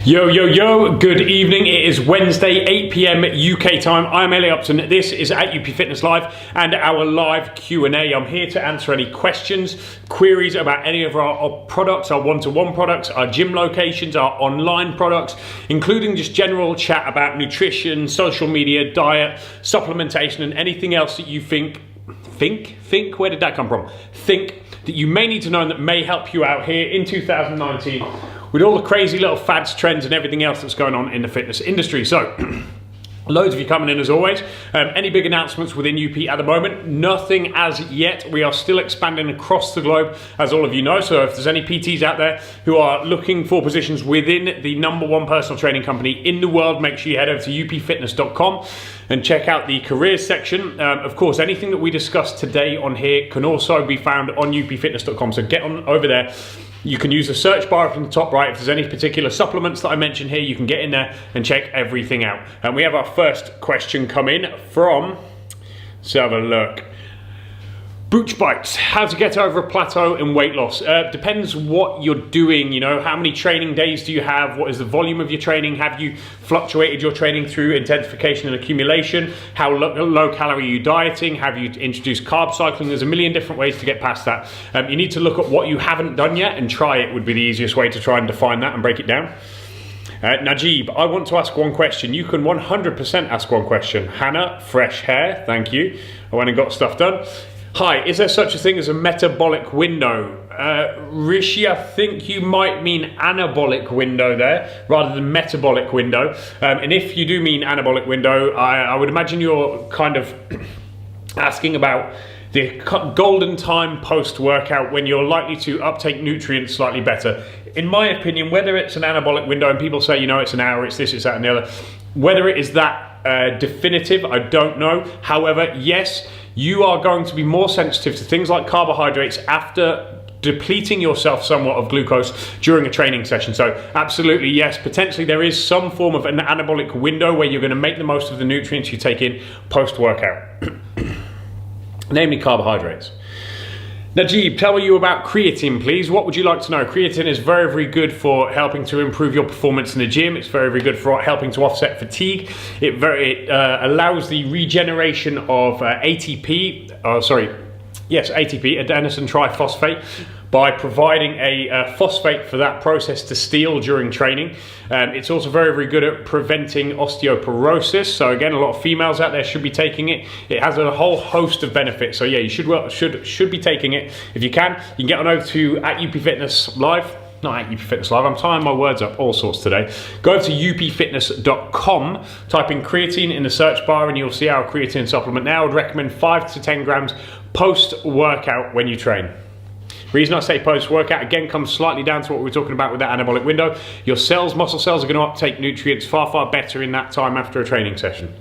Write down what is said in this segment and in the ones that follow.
Yo, yo, yo, good evening. It is Wednesday, 8 p.m. UK time. I'm Ellie Upton. This is at UP Fitness Live and our live Q&A. I'm here to answer any questions, queries about any of our products, our one-to-one products, our gym locations, our online products, including just general chat about nutrition, social media, diet, supplementation, and anything else that you think, where did that come from? Think that you may need to know and that may help you out here in 2019 with all the crazy little fads, trends, and everything else that's going on in the fitness industry. So, loads of you coming in as always. Any big announcements within UP at the moment? Nothing as yet. We are still expanding across the globe, as all of you know. So if there's any PTs out there who are looking for positions within the #1 personal training company in the world, make sure you head over to upfitness.com and check out the careers section. Of course, anything that we discussed today on here can also be found on upfitness.com. So get on over there. You can use the search bar up in the top right. If there's any particular supplements that I mentioned here, you can get in there and check everything out. And we have our first question come in from, let's have a look. Booch Bites, how to get over a plateau in weight loss. Depends what you're doing, you know, how many training days do you have? What is the volume of your training? Have you fluctuated your training through intensification and accumulation? How low calorie are you dieting? Have you introduced carb cycling? There's a million different ways to get past that. You need to look at what you haven't done yet and try it would be the easiest way to try and define that and break it down. Najib, I want to ask one question. You can 100% ask one question. Hannah, fresh hair, thank you. I went and got stuff done. Hi, is there such a thing as a metabolic window? Rishi, I think you might mean anabolic window there rather than metabolic window. And if you do mean anabolic window, I would imagine you're kind of asking about the golden time post-workout when you're likely to uptake nutrients slightly better. In my opinion, whether it's an anabolic window and people say, you know, it's an hour, it's this, it's that and the other, whether it is that definitive, I don't know. However, yes, you are going to be more sensitive to things like carbohydrates after depleting yourself somewhat of glucose during a training session. So absolutely, yes, potentially there is some form of an anabolic window where you're going to make the most of the nutrients you take in post-workout, namely carbohydrates. Najib, tell you about creatine, please. What would you like to know? Creatine is very, very good for helping to improve your performance in the gym. It's very, very good for helping to offset fatigue. It allows the regeneration of ATP, adenosine triphosphate, by providing a phosphate for that process to steal during training. It's also very, very good at preventing osteoporosis. So again, a lot of females out there should be taking it. It has a whole host of benefits. So yeah, you should be taking it. If you can get on over to at UP Fitness Live. Not at UP Fitness Live, I'm tying my words up all sorts today. Go over to upfitness.com, type in creatine in the search bar and you'll see our creatine supplement. Now I would recommend 5 to 10 grams post-workout when you train. The reason I say post-workout, again, comes slightly down to what we were talking about with that anabolic window. Your cells, muscle cells, are going to uptake nutrients far, far better in that time after a training session.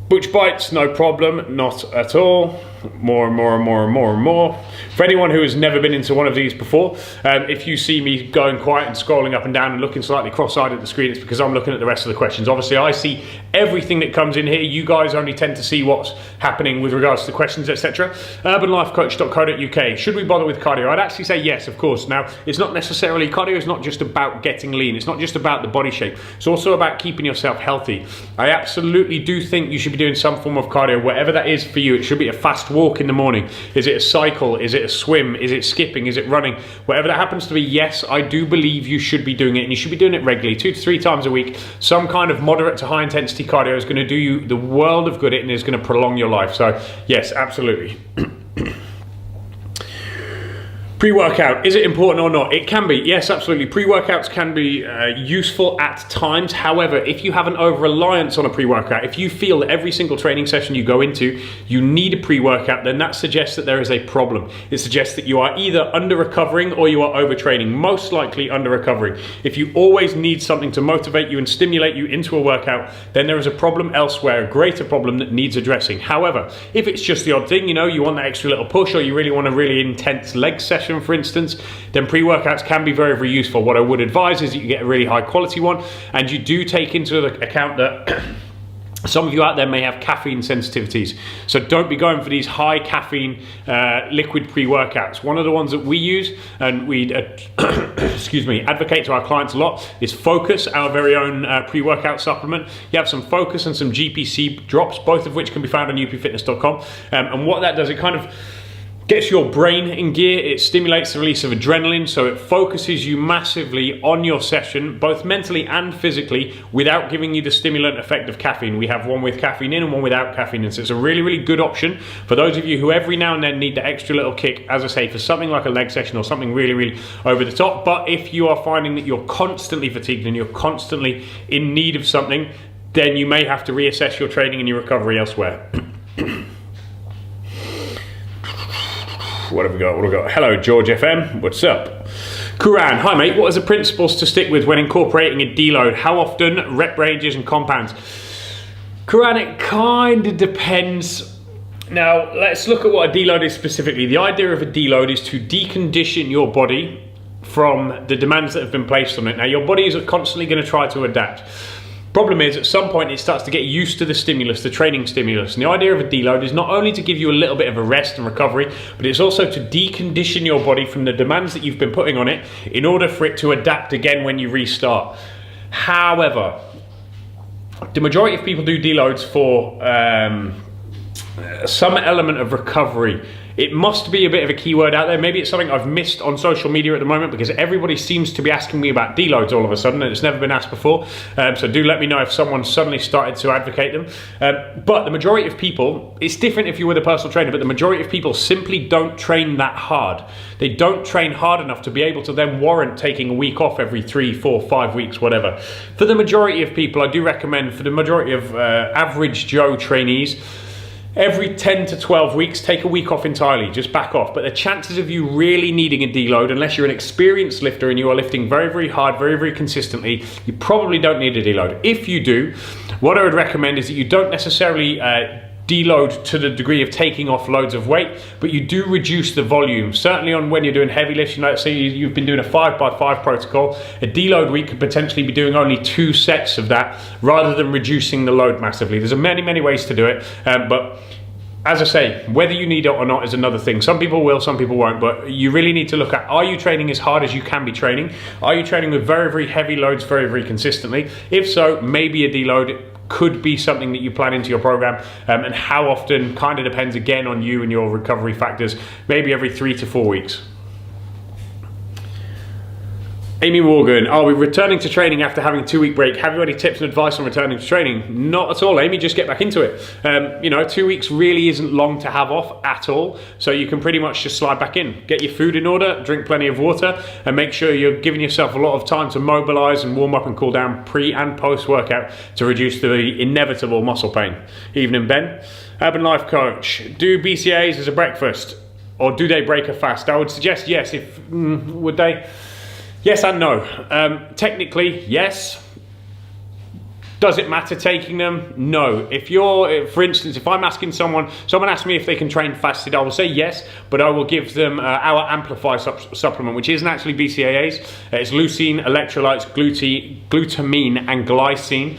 Butch Bites, no problem, not at all. More and more and more and more and more. For anyone who has never been into one of these before, if you see me going quiet and scrolling up and down and looking slightly cross-eyed at the screen, it's because I'm looking at the rest of the questions. Obviously, I see everything that comes in here. You guys only tend to see what's happening with regards to the questions, etc. urbanlifecoach.co.uk. Should we bother with cardio? I'd actually say yes, of course. Now, it's not necessarily, cardio is not just about getting lean. It's not just about the body shape. It's also about keeping yourself healthy. I absolutely do think you should be doing some form of cardio, whatever that is for you. It should be a fast walk in the morning. Is it a cycle? Is it a swim? Is it skipping? Is it running? Whatever that happens to be, yes, I do believe you should be doing it, and you should be doing it regularly, 2 to 3 times a week. Some kind of moderate to high intensity cardio is going to do you the world of good and is going to prolong your life. So yes, absolutely. Pre-workout, is it important or not? It can be, yes, absolutely. Pre-workouts can be useful at times. However, if you have an over-reliance on a pre-workout, if you feel that every single training session you go into, you need a pre-workout, then that suggests that there is a problem. It suggests that you are either under-recovering or you are overtraining, most likely under-recovering. If you always need something to motivate you and stimulate you into a workout, then there is a problem elsewhere, a greater problem that needs addressing. However, if it's just the odd thing, you know, you want that extra little push or you really want a really intense leg session, for instance, then pre-workouts can be very, very useful. What I would advise is that you get a really high quality one and you do take into account that Some of you out there may have caffeine sensitivities, so don't be going for these high caffeine liquid pre-workouts. One of the ones that we use and we excuse me, advocate to our clients a lot is Focus, our very own pre-workout supplement. You have some Focus and some GPC drops, both of which can be found on upfitness.com. And what that does, it kind of gets your brain in gear. It stimulates the release of adrenaline, so it focuses you massively on your session, both mentally and physically, without giving you the stimulant effect of caffeine. We have one with caffeine in and one without caffeine in, so it's a really, really good option for those of you who every now and then need the extra little kick, as I say, for something like a leg session or something really, really over the top. But if you are finding that you're constantly fatigued and you're constantly in need of something, then you may have to reassess your training and your recovery elsewhere. What have we got? Hello, George FM. What's up? Kuran, hi mate. What are the principles to stick with when incorporating a deload? How often? Rep ranges and compounds? Kuran, it kind of depends. Now, let's look at what a deload is specifically. The idea of a deload is to decondition your body from the demands that have been placed on it. Now, your body is constantly going to try to adapt. Problem is, at some point it starts to get used to the stimulus, the training stimulus. And the idea of a deload is not only to give you a little bit of a rest and recovery, but it's also to decondition your body from the demands that you've been putting on it in order for it to adapt again when you restart. However, the majority of people do deloads for some element of recovery. It must be a bit of a keyword out there. Maybe it's something I've missed on social media at the moment, because everybody seems to be asking me about deloads all of a sudden, and it's never been asked before. So do let me know if someone suddenly started to advocate them. But the majority of people, it's different if you're with a personal trainer, but the majority of people simply don't train that hard. They don't train hard enough to be able to then warrant taking a week off every 3, 4, 5 weeks, whatever. For the majority of people, I do recommend, for the majority of average Joe trainees, every 10 to 12 weeks, take a week off entirely, just back off. But the chances of you really needing a deload, unless you're an experienced lifter and you are lifting very, very hard, very, very consistently, you probably don't need a deload. If you do, what I would recommend is that you don't necessarily deload to the degree of taking off loads of weight, but you do reduce the volume. Certainly on when you're doing heavy lifts, let's say you've been doing a 5x5 protocol, a deload week could potentially be doing only 2 sets of that rather than reducing the load massively. There's many, many ways to do it, but as I say, whether you need it or not is another thing. Some people will, some people won't, but you really need to look at, are you training as hard as you can be training? Are you training with very, very heavy loads very, very consistently? If so, maybe a deload could be something that you plan into your program, and how often kind of depends again on you and your recovery factors, maybe every 3 to 4 weeks. Amy Morgan, are we returning to training after having a 2-week break? Have you any tips and advice on returning to training? Not at all, Amy, just get back into it. You know, 2 weeks really isn't long to have off at all, so you can pretty much just slide back in. Get your food in order, drink plenty of water, and make sure you're giving yourself a lot of time to mobilize and warm up and cool down pre and post workout to reduce the inevitable muscle pain. Evening, Ben. Urban Life Coach, do BCAAs as a breakfast, or do they break a fast? I would suggest yes. Would they? Yes and no. Technically, yes. Does it matter taking them? No. If you're, for instance, if I'm asking someone asks me if they can train fasted, I will say yes, but I will give them our Amplify supplement, which isn't actually BCAAs. It's leucine, electrolytes, glutamine, and glycine.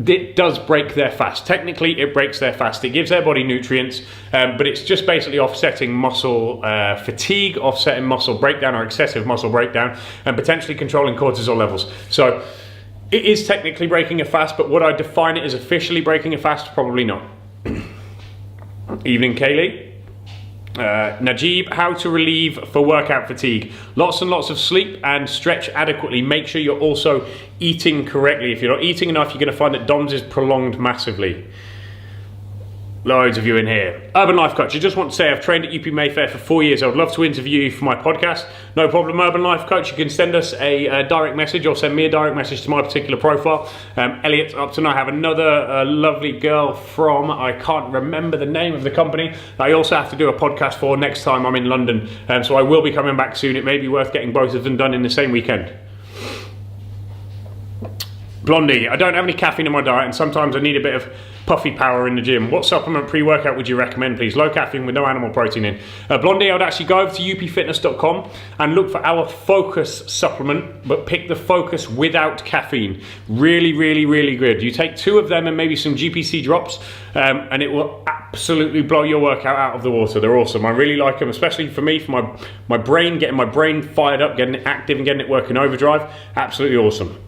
It does break their fast. Technically, it breaks their fast. It gives their body nutrients, but it's just basically offsetting muscle fatigue, offsetting muscle breakdown or excessive muscle breakdown, and potentially controlling cortisol levels. So it is technically breaking a fast, but would I define it as officially breaking a fast? Probably not. Evening, Kaylee. Najib, how to relieve for workout fatigue? Lots and lots of sleep and stretch adequately. Make sure you're also eating correctly. If you're not eating enough, you're going to find that DOMS is prolonged massively. Loads of you in here. Urban Life Coach, I just want to say I've trained at UP Mayfair for 4 years. I would love to interview you for my podcast. No problem, Urban Life Coach. You can send us a direct message or send me a direct message to my particular profile. Elliot Upton, I have another lovely girl from, I can't remember the name of the company, I also have to do a podcast for next time I'm in London. So I will be coming back soon. It may be worth getting both of them done in the same weekend. Blondie, I don't have any caffeine in my diet and sometimes I need a bit of puffy power in the gym. What supplement pre-workout would you recommend, please? Low caffeine with no animal protein in. Blondie, I would actually go over to upfitness.com and look for our Focus supplement, but pick the Focus without caffeine. Really, really, really good. You take 2 of them and maybe some GPC drops and it will absolutely blow your workout out of the water. They're awesome. I really like them, especially for me, for my brain, getting my brain fired up, getting it active and getting it working overdrive. Absolutely awesome.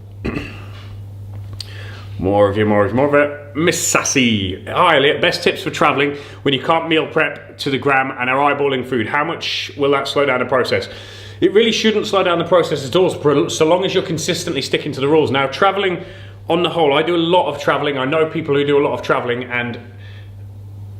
More of it. Miss Sassy. Hi Elliot, best tips for traveling when you can't meal prep to the gram and are eyeballing food. How much will that slow down the process? It really shouldn't slow down the process at all, so long as you're consistently sticking to the rules. Now, traveling on the whole, I do a lot of traveling. I know people who do a lot of traveling, and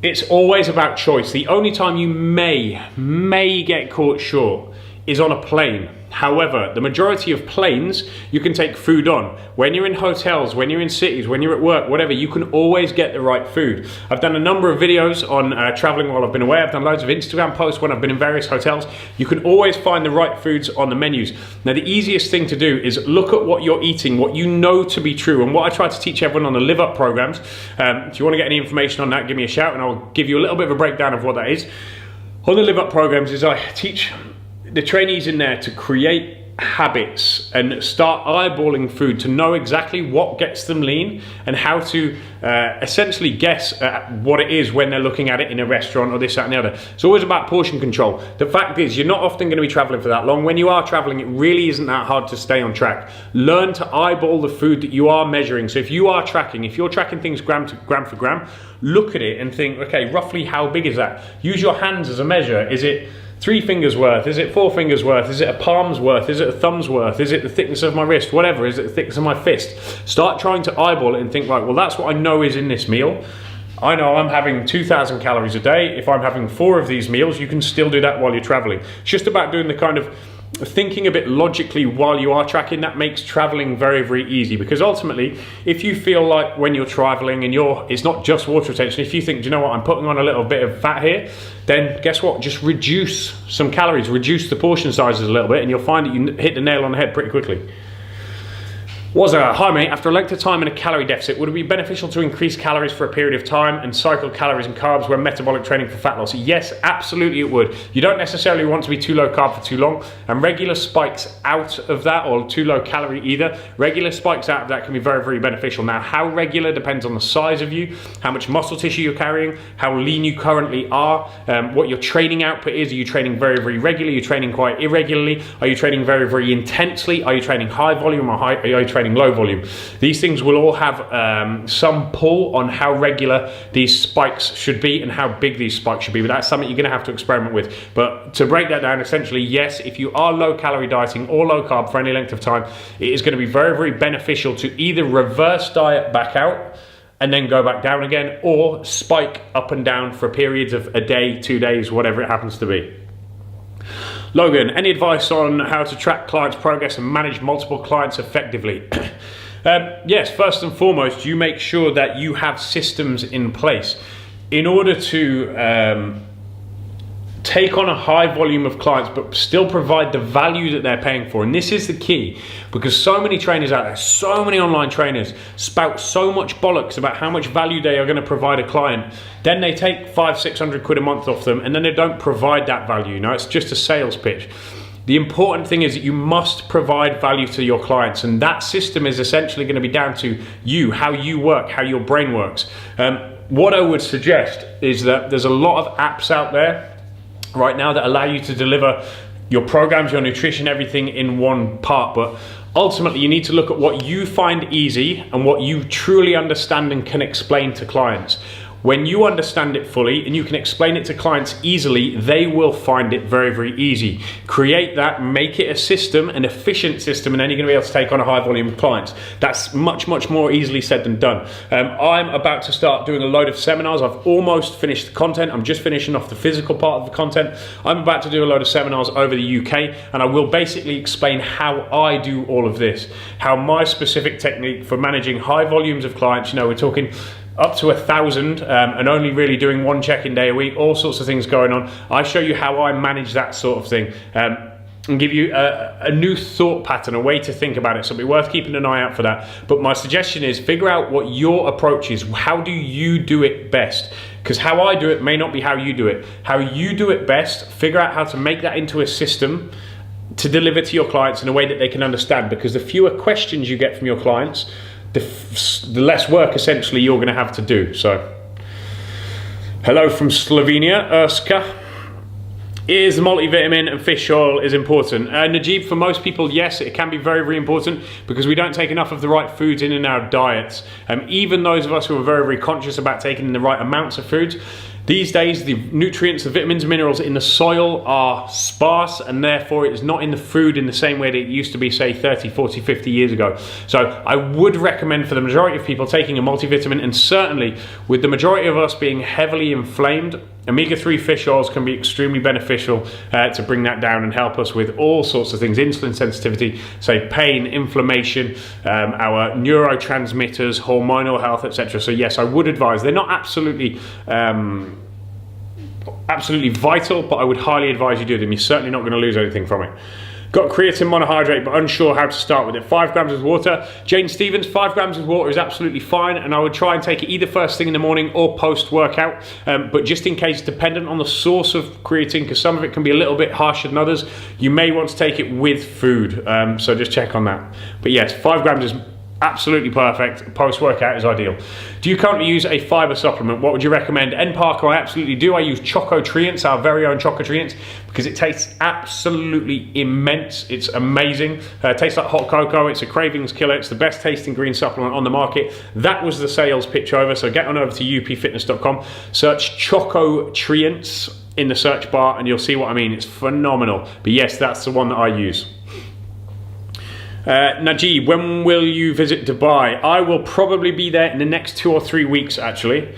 it's always about choice. The only time you may get caught short is on a plane. However, the majority of planes, you can take food on. When you're in hotels, when you're in cities, when you're at work, whatever, you can always get the right food. I've done a number of videos on traveling while I've been away. I've done loads of Instagram posts when I've been in various hotels. You can always find the right foods on the menus. Now, the easiest thing to do is look at what you're eating, what you know to be true, and what I try to teach everyone on the Live Up programs. If you want to get any information on that, give me a shout and I'll give you a little bit of a breakdown of what that is. On the Live Up programs is I teach the trainees in there to create habits and start eyeballing food, to know exactly what gets them lean and how to essentially guess what it is when they're looking at it in a restaurant or this, that and the other. It's always about portion control. The fact is, you're not often going to be traveling for that long. When you are traveling, it really isn't that hard to stay on track. Learn to eyeball the food that you are measuring. So if you are tracking, if you're tracking things gram for gram, look at it and think, okay, roughly how big is that? Use your hands as a measure. Is it 3 fingers worth? Is it 4 fingers worth? Is it a palm's worth? Is it a thumb's worth? Is it the thickness of my wrist? Whatever. Is it the thickness of my fist? Start trying to eyeball it and think, right, well, that's what I know is in this meal. I know I'm having 2,000 calories a day. If I'm having 4 of these meals, you can still do that while you're traveling. It's just about doing the kind of thinking a bit logically while you are tracking. That makes traveling very, very easy, because ultimately, if you feel like when you're traveling and it's not just water retention, if you think, do you know what, I'm putting on a little bit of fat here, then guess what, just reduce some calories, reduce the portion sizes a little bit, and you'll find that you hit the nail on the head pretty quickly. Hi mate, after a length of time in a calorie deficit, would it be beneficial to increase calories for a period of time and cycle calories and carbs when metabolic training for fat loss? Yes, absolutely it would. You don't necessarily want to be too low carb for too long, and regular spikes out of that, or too low calorie either, regular spikes out of that can be very, very beneficial. Now, how regular depends on the size of you, how much muscle tissue you're carrying, how lean you currently are, what your training output is. Are you training very, very regularly? Are you training quite irregularly? Are you training very, very intensely? Are you training high volume, or are you training low volume? These things will all have some pull on how regular these spikes should be and how big these spikes should be, but that's something you're going to have to experiment with. But to break that down, essentially, yes, if you are low calorie dieting or low carb for any length of time, it is going to be very, very beneficial to either reverse diet back out and then go back down again, or spike up and down for periods of a day, 2 days, whatever it happens to be. Logan, any advice on how to track clients' progress and manage multiple clients effectively? Yes, first and foremost, you make sure that you have systems in place in order to take on a high volume of clients but still provide the value that they're paying for. And this is the key, because so many trainers out there, so many online trainers spout so much bollocks about how much value they are going to provide a client. Then they take 500-600 quid a month off them, and then they don't provide that value. Now, it's just a sales pitch. The important thing is that you must provide value to your clients, and that system is essentially going to be down to you, how you work, how your brain works. What I would suggest is that there's a lot of apps out there right now that allow you to deliver your programs, your nutrition, everything in one part, but ultimately you need to look at what you find easy and what you truly understand and can explain to clients. When you understand it fully and you can explain it to clients easily, they will find it very, very easy. Create that, make it a system, an efficient system, and then you're going to be able to take on a high volume of clients. That's much, much more easily said than done. I'm about to start doing a load of seminars. I've almost finished the content. I'm just finishing off the physical part of the content. I'm about to do a load of seminars over the UK, and I will basically explain how I do all of this, how my specific technique for managing high volumes of clients, we're talking up to 1,000 and only really doing 1 check-in day a week, all sorts of things going on. I show you how I manage that sort of thing. and give you a new thought pattern, a way to think about it. So it'll be worth keeping an eye out for that. But my suggestion is figure out what your approach is. How do you do it best? Because how I do it may not be how you do it. How you do it best, figure out how to make that into a system to deliver to your clients in a way that they can understand. Because the fewer questions you get from your clients, the less work essentially you're going to have to do. So, hello from Slovenia, Urska. Is multivitamin and fish oil is important? Najib, for most people, yes, it can be very, very important because we don't take enough of the right foods in our diets. Even those of us who are very, very conscious about taking in the right amounts of foods, these days the nutrients, the vitamins and minerals in the soil are sparse, and therefore it is not in the food in the same way that it used to be, say 30, 40, 50 years ago. So I would recommend for the majority of people taking a multivitamin, and certainly with the majority of us being heavily inflamed, omega-3 fish oils can be extremely beneficial to bring that down and help us with all sorts of things, insulin sensitivity, say pain, inflammation, our neurotransmitters, hormonal health, etc. So yes, I would advise. They're not absolutely vital, but I would highly advise you do them. You're certainly not going to lose anything from it. Got creatine monohydrate, but unsure how to start with it. 5 grams of water. Jane Stevens, 5 grams of water is absolutely fine, and I would try and take it either first thing in the morning or post-workout. But just in case, dependent on the source of creatine, because some of it can be a little bit harsher than others, you may want to take it with food. So just check on that. But yes, 5 grams is absolutely perfect. Post-workout is ideal. Do you currently use a fiber supplement? What would you recommend? N Parker, I absolutely do. I use Chocotrients, our very own Chocotrients, because it tastes absolutely immense. It's amazing. It tastes like hot cocoa. It's a cravings killer. It's the best tasting green supplement on the market. That was the sales pitch over. So get on over to upfitness.com, search Chocotrients in the search bar, and you'll see what I mean. It's phenomenal. But yes, that's the one that I use. Najib, when will you visit Dubai? I will probably be there in the next 2 or 3 weeks, actually.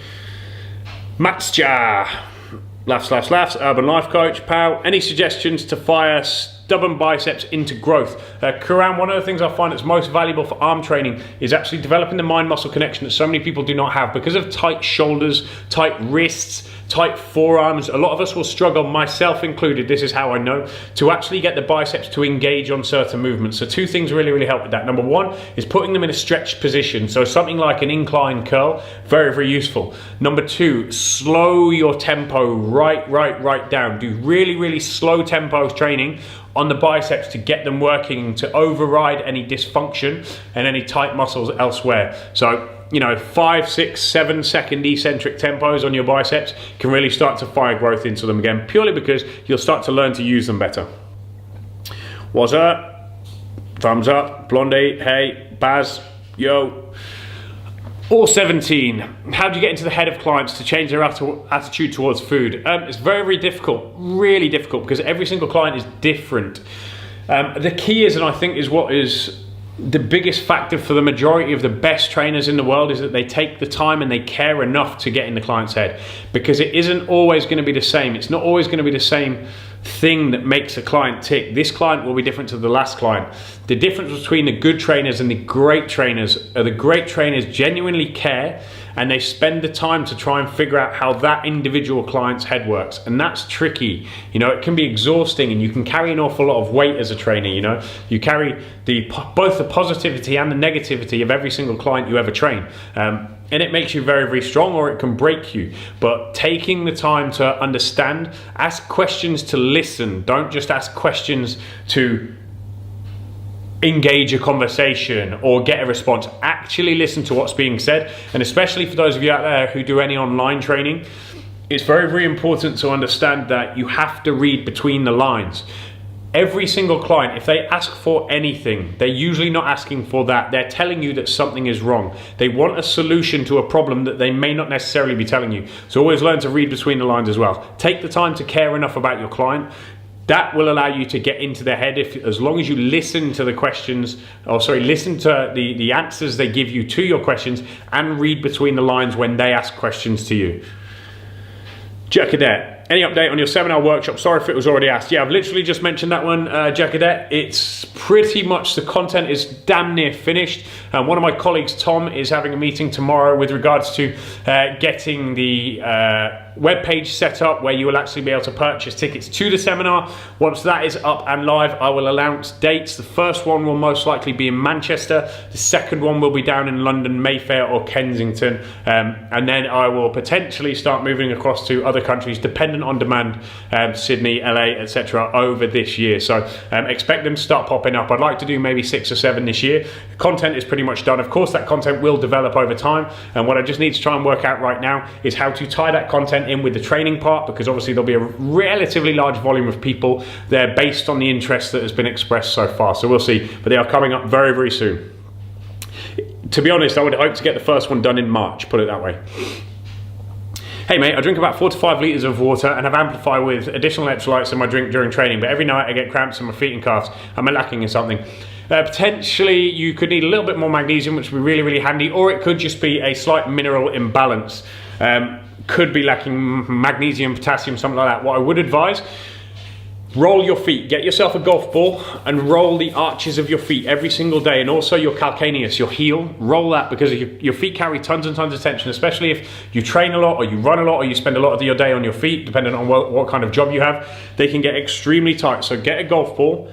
Matsja, laughs, urban life coach, pal. Any suggestions to fire stubborn biceps into growth? Karan, one of the things I find that's most valuable for arm training is actually developing the mind-muscle connection that so many people do not have. Because of tight shoulders, tight wrists, tight forearms, a lot of us will struggle, myself included, this is how I know, to actually get the biceps to engage on certain movements. So 2 things really, really help with that. Number 1 is putting them in a stretched position. So something like an incline curl, very, very useful. Number 2, slow your tempo right down. Do really, really slow tempo training on the biceps to get them working, to override any dysfunction and any tight muscles elsewhere. So, you know, 5, 6, 7 second eccentric tempos on your biceps can really start to fire growth into them again, purely because you'll start to learn to use them better. What's up? Thumbs up. Blondie, hey, Baz, yo. All 17. How do you get into the head of clients to change their attitude towards food? It's very, very difficult, really difficult, because every single client is different. The key is, and I think is what is the biggest factor for the majority of the best trainers in the world, is that they take the time and they care enough to get in the client's head, because it isn't always going to be the same. It's not always going to be the same thing that makes a client tick. This client will be different to the last client. The difference between the good trainers and the great trainers are the great trainers genuinely care, and they spend the time to try and figure out how that individual client's head works. And that's tricky. You know, it can be exhausting, and you can carry an awful lot of weight as a trainer. You know, you carry both the positivity and the negativity of every single client you ever train. And it makes you very, very strong, or it can break you. But taking the time to understand, ask questions to listen. Don't just ask questions to engage a conversation or get a response. Actually listen to what's being said. And especially for those of you out there who do any online training, it's very, very important to understand that you have to read between the lines. Every single client, if they ask for anything, they're usually not asking for that. They're telling you that something is wrong. They want a solution to a problem that they may not necessarily be telling you. So always learn to read between the lines as well. Take the time to care enough about your client. That will allow you to get into their head, as long as you listen to the questions, listen to the answers they give you to your questions, and read between the lines when they ask questions to you. Jerkadet. any update on your seminar workshop? Sorry if it was already asked. Yeah, I've literally just mentioned that one, Jackadet. It's pretty much, the content is damn near finished. One of my colleagues, Tom, is having a meeting tomorrow with regards to getting the web page set up where you will actually be able to purchase tickets to the seminar. Once that is up and live, I will announce dates. The first one will most likely be in Manchester. The second one will be down in London, Mayfair or Kensington. And then I will potentially start moving across to other countries, dependent on demand, Sydney, LA, etc. over this year. So expect them to start popping up. I'd like to do maybe 6 or 7 this year. The content is pretty much done. Of course, that content will develop over time. And what I just need to try and work out right now is how to tie that content in with the training part, because obviously there'll be a relatively large volume of people there based on the interest that has been expressed so far. So we'll see, but they are coming up very, very soon. To be honest, I would hope to get the first one done in March, put it that way. Hey mate, I drink about 4 to 5 litres of water and have Amplify with additional electrolytes in my drink during training, but every night I get cramps in my feet and calves. Am I lacking in something? Potentially you could need a little bit more magnesium, which would be really, really handy, or it could just be a slight mineral imbalance. Could be lacking magnesium, potassium, something like that. What I would advise, roll your feet. Get yourself a golf ball and roll the arches of your feet every single day, and also your calcaneus, your heel. Roll that, because your feet carry tons and tons of tension, especially if you train a lot or you run a lot or you spend a lot of your day on your feet, depending on what kind of job you have. They can get extremely tight. So get a golf ball,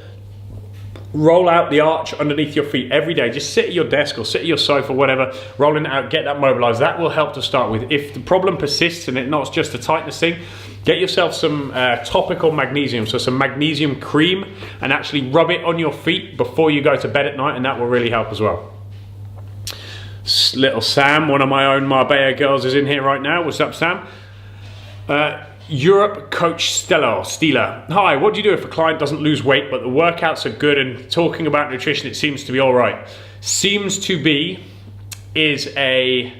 roll out the arch underneath your feet every day. Just sit at your desk or sit at your sofa, whatever, rolling it out, get that mobilized. That will help to start with. If the problem persists and it's not just a tightness thing, get yourself some topical magnesium, so some magnesium cream, and actually rub it on your feet before you go to bed at night, and that will really help as well. Little Sam, one of my own Marbella girls, is in here right now. What's up, Sam? Europe coach Stella. Hi, what do you do if a client doesn't lose weight but the workouts are good and talking about nutrition it seems to be all right? Seems to be is a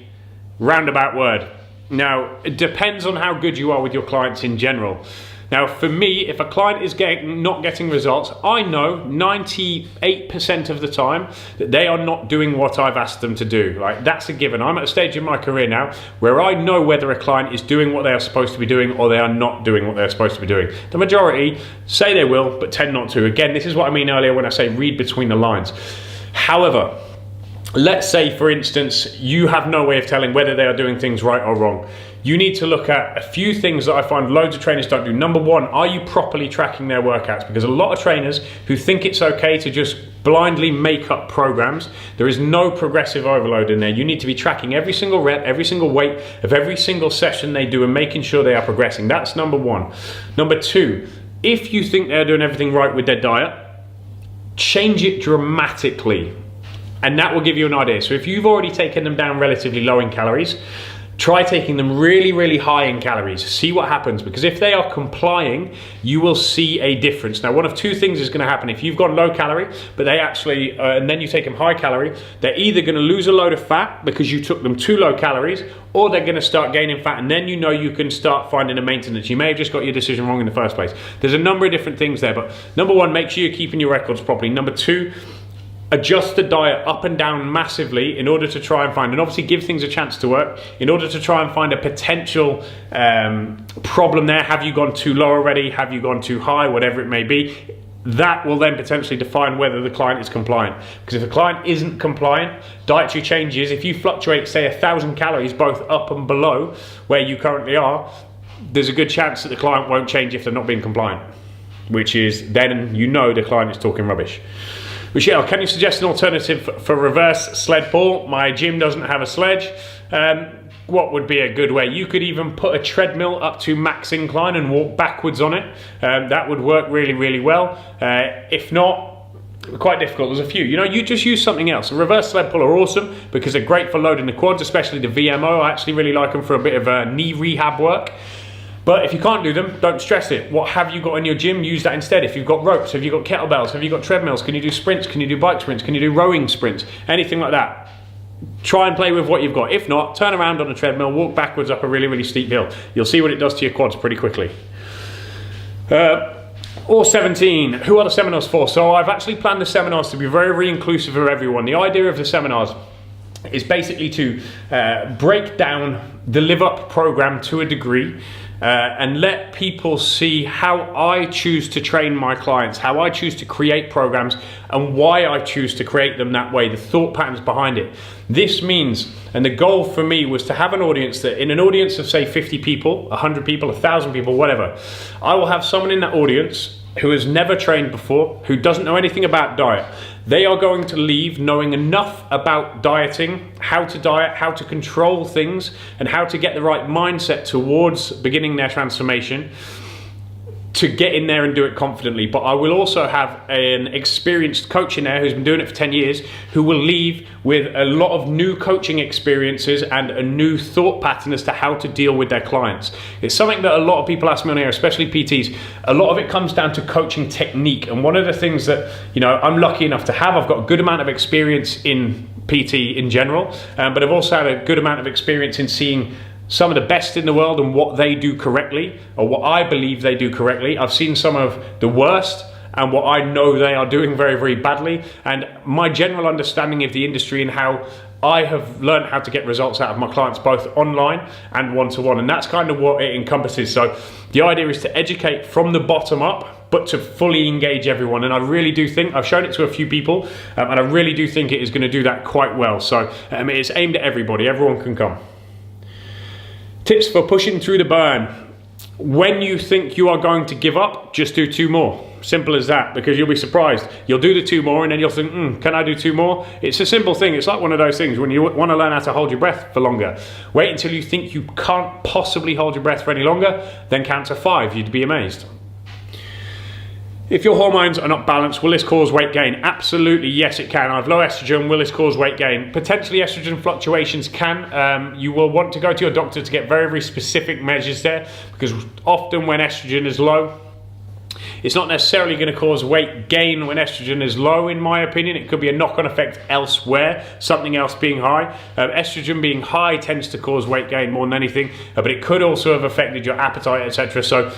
roundabout word. Now, it depends on how good you are with your clients in general. Now, for me, if a client is not getting results, I know 98% of the time that they are not doing what I've asked them to do. Like, that's a given. I'm at a stage in my career now where I know whether a client is doing what they are supposed to be doing or they are not doing what they're supposed to be doing. The majority say they will, but tend not to. Again, this is what I mean earlier when I say read between the lines. However, let's say, for instance, you have no way of telling whether they are doing things right or wrong. You need to look at a few things that I find loads of trainers don't do. Number one, are you properly tracking their workouts? Because a lot of trainers who think it's okay to just blindly make up programs, there is no progressive overload in there. You need to be tracking every single rep, every single weight of every single session they do and making sure they are progressing. That's number one. Number two, if you think they're doing everything right with their diet, change it dramatically. And that will give you an idea. So if you've already taken them down relatively low in calories, try taking them really, really high in calories. See what happens, because if they are complying, you will see a difference. Now, one of two things is going to happen. If you've gone low calorie, but they actually, and then you take them high calorie, they're either going to lose a load of fat because you took them too low calories, or they're going to start gaining fat, and then you know you can start finding a maintenance. You may have just got your decision wrong in the first place. There's a number of different things there, but number one, make sure you're keeping your records properly. Number two, adjust the diet up and down massively in order to try and find, and obviously give things a chance to work, in order to try and find a potential problem there. Have you gone too low already? Have you gone too high? Whatever it may be. That will then potentially define whether the client is compliant. Because if a client isn't compliant, dietary changes, if you fluctuate, say, 1,000 calories both up and below where you currently are, there's a good chance that the client won't change if they're not being compliant, which is then you know the client is talking rubbish. Michelle, can you suggest an alternative for reverse sled pull? My gym doesn't have a sledge. What would be a good way? You could even put a treadmill up to max incline and walk backwards on it. That would work really, really well. If not, quite difficult. There's a few. You know, you just use something else. A reverse sled pull are awesome because they're great for loading the quads, especially the VMO. I actually really like them for a bit of knee rehab work. But if you can't do them, don't stress it. What have you got in your gym? Use that instead. If you've got ropes, have you got kettlebells, have you got treadmills? Can you do sprints? Can you do bike sprints? Can you do rowing sprints? Anything like that. Try and play with what you've got. If not, turn around on a treadmill, walk backwards up a really, really steep hill. You'll see what it does to your quads pretty quickly. Or 17, who are the seminars for? So I've actually planned the seminars to be very, very inclusive of everyone. The idea of the seminars is basically to break down the Live Up program to a degree, and let people see how I choose to train my clients, how I choose to create programs, and why I choose to create them that way, the thought patterns behind it. This means, and the goal for me was to have an audience that, in an audience of say 50 people, 100 people, 1,000 people, whatever, I will have someone in that audience who has never trained before, who doesn't know anything about diet. They are going to leave knowing enough about dieting, how to diet, how to control things, and how to get the right mindset towards beginning their transformation to get in there and do it confidently. But I will also have an experienced coach in there who's been doing it for 10 years, who will leave with a lot of new coaching experiences and a new thought pattern as to how to deal with their clients. It's something that a lot of people ask me on here, especially PTs. A lot of it comes down to coaching technique. And one of the things that, you know, I'm lucky enough to have, I've got a good amount of experience in PT in general, but I've also had a good amount of experience in seeing some of the best in the world and what they do correctly, or what I believe they do correctly. I've seen some of the worst and what I know they are doing very, very badly. And my general understanding of the industry and how I have learned how to get results out of my clients, both online and one-to-one. And that's kind of what it encompasses. So the idea is to educate from the bottom up, but to fully engage everyone. And I really do think, I've shown it to a few people, and I really do think it is going to do that quite well. So it's aimed at everybody, everyone can come. Tips for pushing through the burn. When you think you are going to give up, just do 2 more. Simple as that, because you'll be surprised. You'll do the 2 more and then you'll think, can I do 2 more? It's a simple thing. It's like one of those things when you want to learn how to hold your breath for longer. Wait until you think you can't possibly hold your breath for any longer, then count to 5. You'd be amazed. If your hormones are not balanced, will this cause weight gain? Absolutely, yes it can. I have low estrogen, will this cause weight gain? Potentially estrogen fluctuations can. You will want to go to your doctor to get very, very specific measures there, because often when estrogen is low, it's not necessarily going to cause weight gain when estrogen is low, in my opinion. It could be a knock-on effect elsewhere, something else being high. Estrogen being high tends to cause weight gain more than anything, but it could also have affected your appetite, etc. So,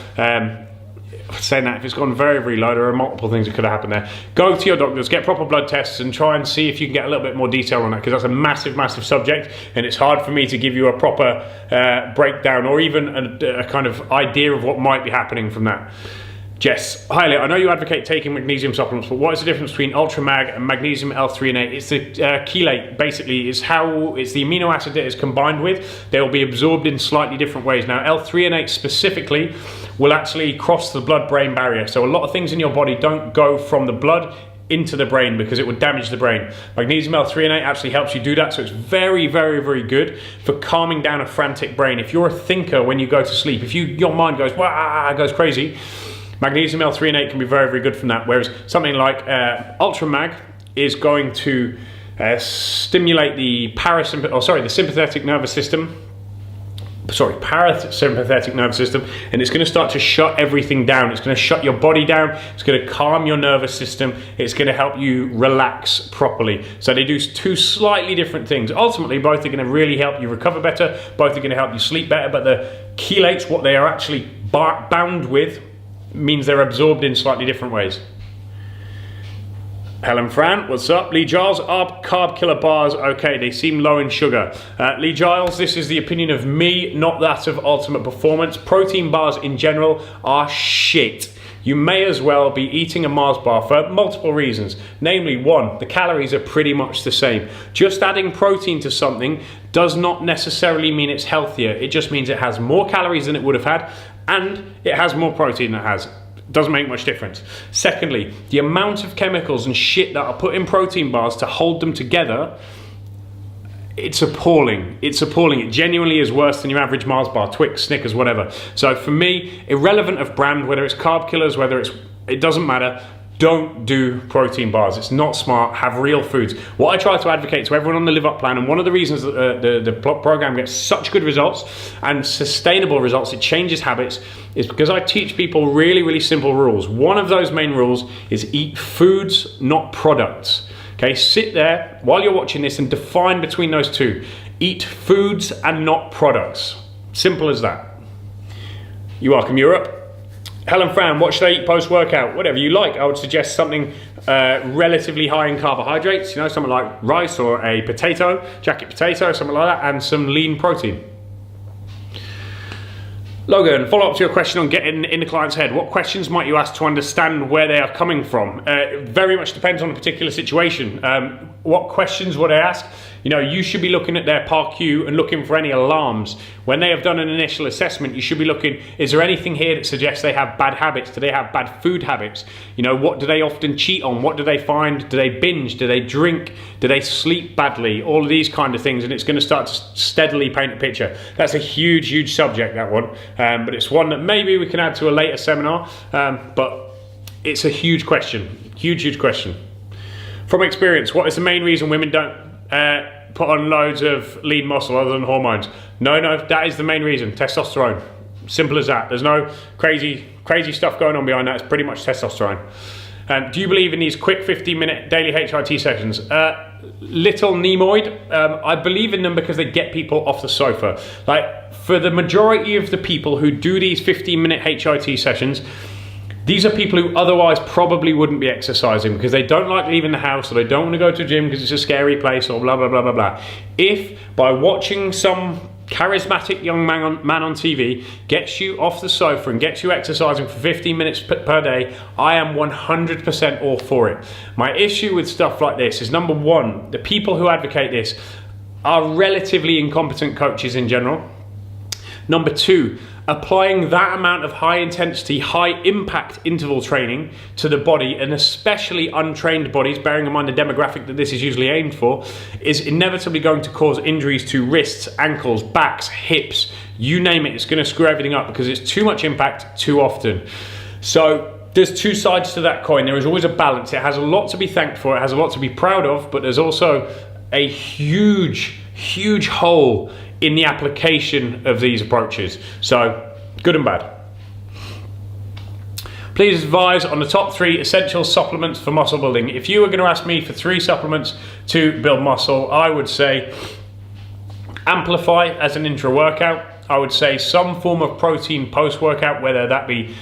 saying that, if it's gone very, very low, there are multiple things that could have happened there. Go to your doctors, get proper blood tests, and try and see if you can get a little bit more detail on that, because that's a massive, massive subject, and it's hard for me to give you a proper breakdown or even a kind of idea of what might be happening from that. Jess, hi Leo, I know you advocate taking magnesium supplements, but what is the difference between UltraMag and magnesium L-threonate? It's the chelate, basically, it's the amino acid that it's combined with. They will be absorbed in slightly different ways. Now, L-threonate specifically will actually cross the blood-brain barrier. So a lot of things in your body don't go from the blood into the brain because it would damage the brain. Magnesium L-threonate actually helps you do that, so it's very, very, very good for calming down a frantic brain. If you're a thinker when you go to sleep, if your mind goes, wah, goes crazy, magnesium L-threonate can be very, very good from that, whereas something like UltraMag is going to stimulate the sympathetic nervous system, parasympathetic nervous system, and it's going to start to shut everything down. It's going to shut your body down, it's going to calm your nervous system, it's going to help you relax properly. So they do 2 slightly different things. Ultimately, both are going to really help you recover better, both are going to help you sleep better, but the chelates, what they are actually bound with, means they're absorbed in slightly different ways. Helen Fran, what's up? Lee Giles, are carb killer bars okay? They seem low in sugar. Lee Giles, this is the opinion of me, not that of Ultimate Performance. Protein bars in general are shit. You may as well be eating a Mars bar for multiple reasons. Namely, 1, the calories are pretty much the same. Just adding protein to something does not necessarily mean it's healthier. It just means it has more calories than it would have had, and it has more protein than it has. Doesn't make much difference. Secondly, the amount of chemicals and shit that are put in protein bars to hold them together, it's appalling. It's appalling. It genuinely is worse than your average Mars bar, Twix, Snickers, whatever. So for me, irrelevant of brand, whether it's carb killers, it doesn't matter. Don't do protein bars. It's not smart. Have real foods. What I try to advocate to everyone on the Live Up plan, and one of the reasons that the program gets such good results and sustainable results, it changes habits, is because I teach people really, really simple rules. One of those main rules is eat foods, not products. Okay, sit there while you're watching this and define between those 2. Eat foods and not products. Simple as that. You're welcome, Europe. Helen Fran, what should I eat post-workout? Whatever you like. I would suggest something relatively high in carbohydrates, you know, something like rice or a potato, jacket potato, something like that, and some lean protein. Logan, follow up to your question on getting in the client's head. What questions might you ask to understand where they are coming from? It very much depends on the particular situation. What questions would I ask? You know, you should be looking at their PAR-Q and looking for any alarms. When they have done an initial assessment, you should be looking, is there anything here that suggests they have bad habits? Do they have bad food habits? You know, what do they often cheat on? What do they find? Do they binge? Do they drink? Do they sleep badly? All of these kind of things, and it's going to start to steadily paint a picture. That's a huge, huge subject, that one. But it's one that maybe we can add to a later seminar, but it's a huge question, huge question. From experience, what is the main reason women don't put on loads of lean muscle other than hormones? No, that is the main reason, testosterone. Simple as that. There's no crazy stuff going on behind that. It's pretty much testosterone. Do you believe in these quick 15-minute daily HIIT sessions? Little Nemoid, I believe in them because they get people off the sofa. Like, for the majority of the people who do these 15-minute HIIT sessions, these are people who otherwise probably wouldn't be exercising because they don't like leaving the house, or they don't want to go to a gym because it's a scary place, or blah, blah, blah, blah, blah. If by watching some charismatic young man on TV gets you off the sofa and gets you exercising for 15 minutes per day, I am 100% all for it. My issue with stuff like this is, number one, the people who advocate this are relatively incompetent coaches in general. Number two, applying that amount of high intensity, high impact interval training to the body, and especially untrained bodies, bearing in mind the demographic that this is usually aimed for, is inevitably going to cause injuries to wrists, ankles, backs, hips, you name it. It's going to screw everything up because it's too much impact too often. So there's two sides to that coin. There is always a balance. It has a lot to be thanked for, it has a lot to be proud of, but there's also a huge hole in the application of these approaches. So, good and bad. Please advise on the top 3 essential supplements for muscle building. If you were going to ask me for 3 supplements to build muscle, I would say Amplify as an intra-workout. I would say some form of protein post-workout, whether that be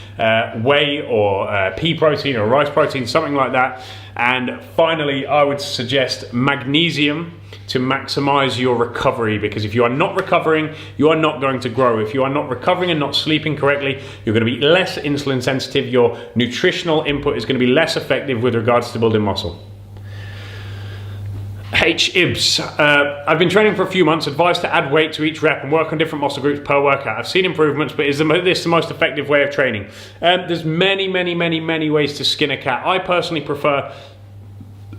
whey or pea protein or rice protein, something like that. And finally, I would suggest magnesium to maximize your recovery, because if you are not recovering, you are not going to grow. If you are not recovering and not sleeping correctly, you're going to be less insulin sensitive. Your nutritional input is going to be less effective with regards to building muscle. H-IBS. I've been training for a few months, advised to add weight to each rep and work on different muscle groups per workout. I've seen improvements, but is this the most effective way of training? There's many ways to skin a cat. I personally prefer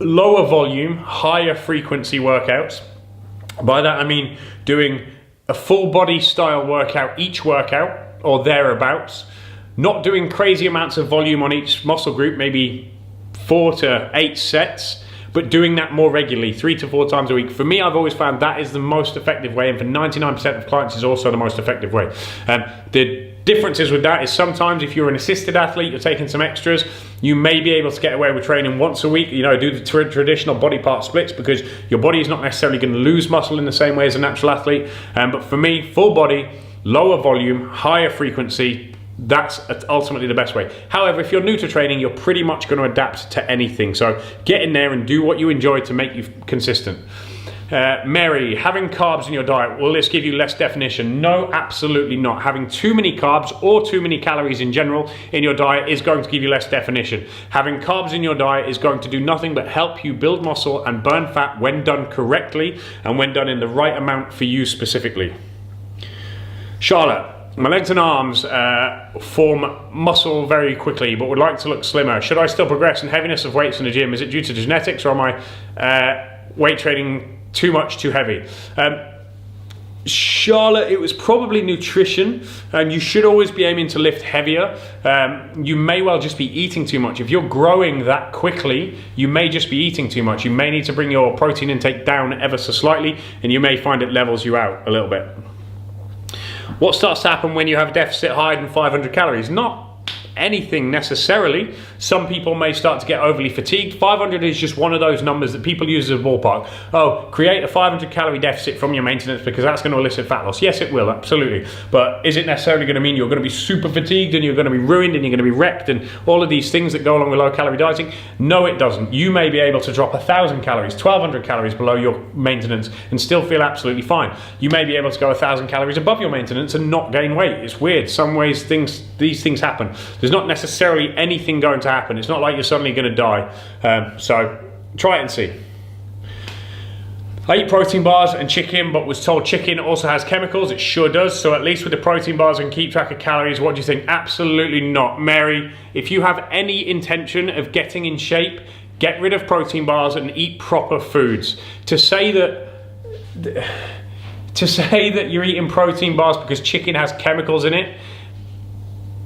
lower volume, higher frequency workouts. By that I mean doing a full body style workout each workout or thereabouts, not doing crazy amounts of volume on each muscle group, maybe 4 to 8 sets, but doing that more regularly, 3 to 4 times a week. For me, I've always found that is the most effective way, and for 99% of clients is also the most effective way. The differences with that is sometimes if you're an assisted athlete, you're taking some extras, you may be able to get away with training once a week, you know, do the traditional body part splits, because your body is not necessarily going to lose muscle in the same way as a natural athlete. But for me, full body, lower volume, higher frequency, that's ultimately the best way. However, if you're new to training, you're pretty much going to adapt to anything. So get in there and do what you enjoy to make you consistent. Mary, having carbs in your diet, will this give you less definition? No, absolutely not. Having too many carbs or too many calories in general in your diet is going to give you less definition. Having carbs in your diet is going to do nothing but help you build muscle and burn fat when done correctly and when done in the right amount for you specifically. Charlotte, my legs and arms form muscle very quickly, but would like to look slimmer. Should I still progress in heaviness of weights in the gym? Is it due to genetics, or am I weight training too much, too heavy? Charlotte, it was probably nutrition, and you should always be aiming to lift heavier. You may well just be eating too much. If you're growing that quickly, you may just be eating too much. You may need to bring your protein intake down ever so slightly, and you may find it levels you out a little bit. What starts to happen when you have a deficit higher than 500 calories? Not anything necessarily. Some people may start to get overly fatigued. 500 is just one of those numbers that people use as a ballpark. Oh, create a 500 calorie deficit from your maintenance because that's going to elicit fat loss. Yes, it will, absolutely. But is it necessarily going to mean you're going to be super fatigued and you're going to be ruined and you're going to be wrecked and all of these things that go along with low calorie dieting? No, it doesn't. You may be able to drop 1,000 calories, 1,200 calories below your maintenance and still feel absolutely fine. You may be able to go 1,000 calories above your maintenance and not gain weight. It's weird. Some ways these things happen. There's not necessarily anything going to happen. It's not like you're suddenly going to die. So try it and see. I eat protein bars and chicken, but was told chicken also has chemicals. It sure does. So at least with the protein bars and keep track of calories, what do you think? Absolutely not. Mary, if you have any intention of getting in shape, get rid of protein bars and eat proper foods. To say that you're eating protein bars because chicken has chemicals in it,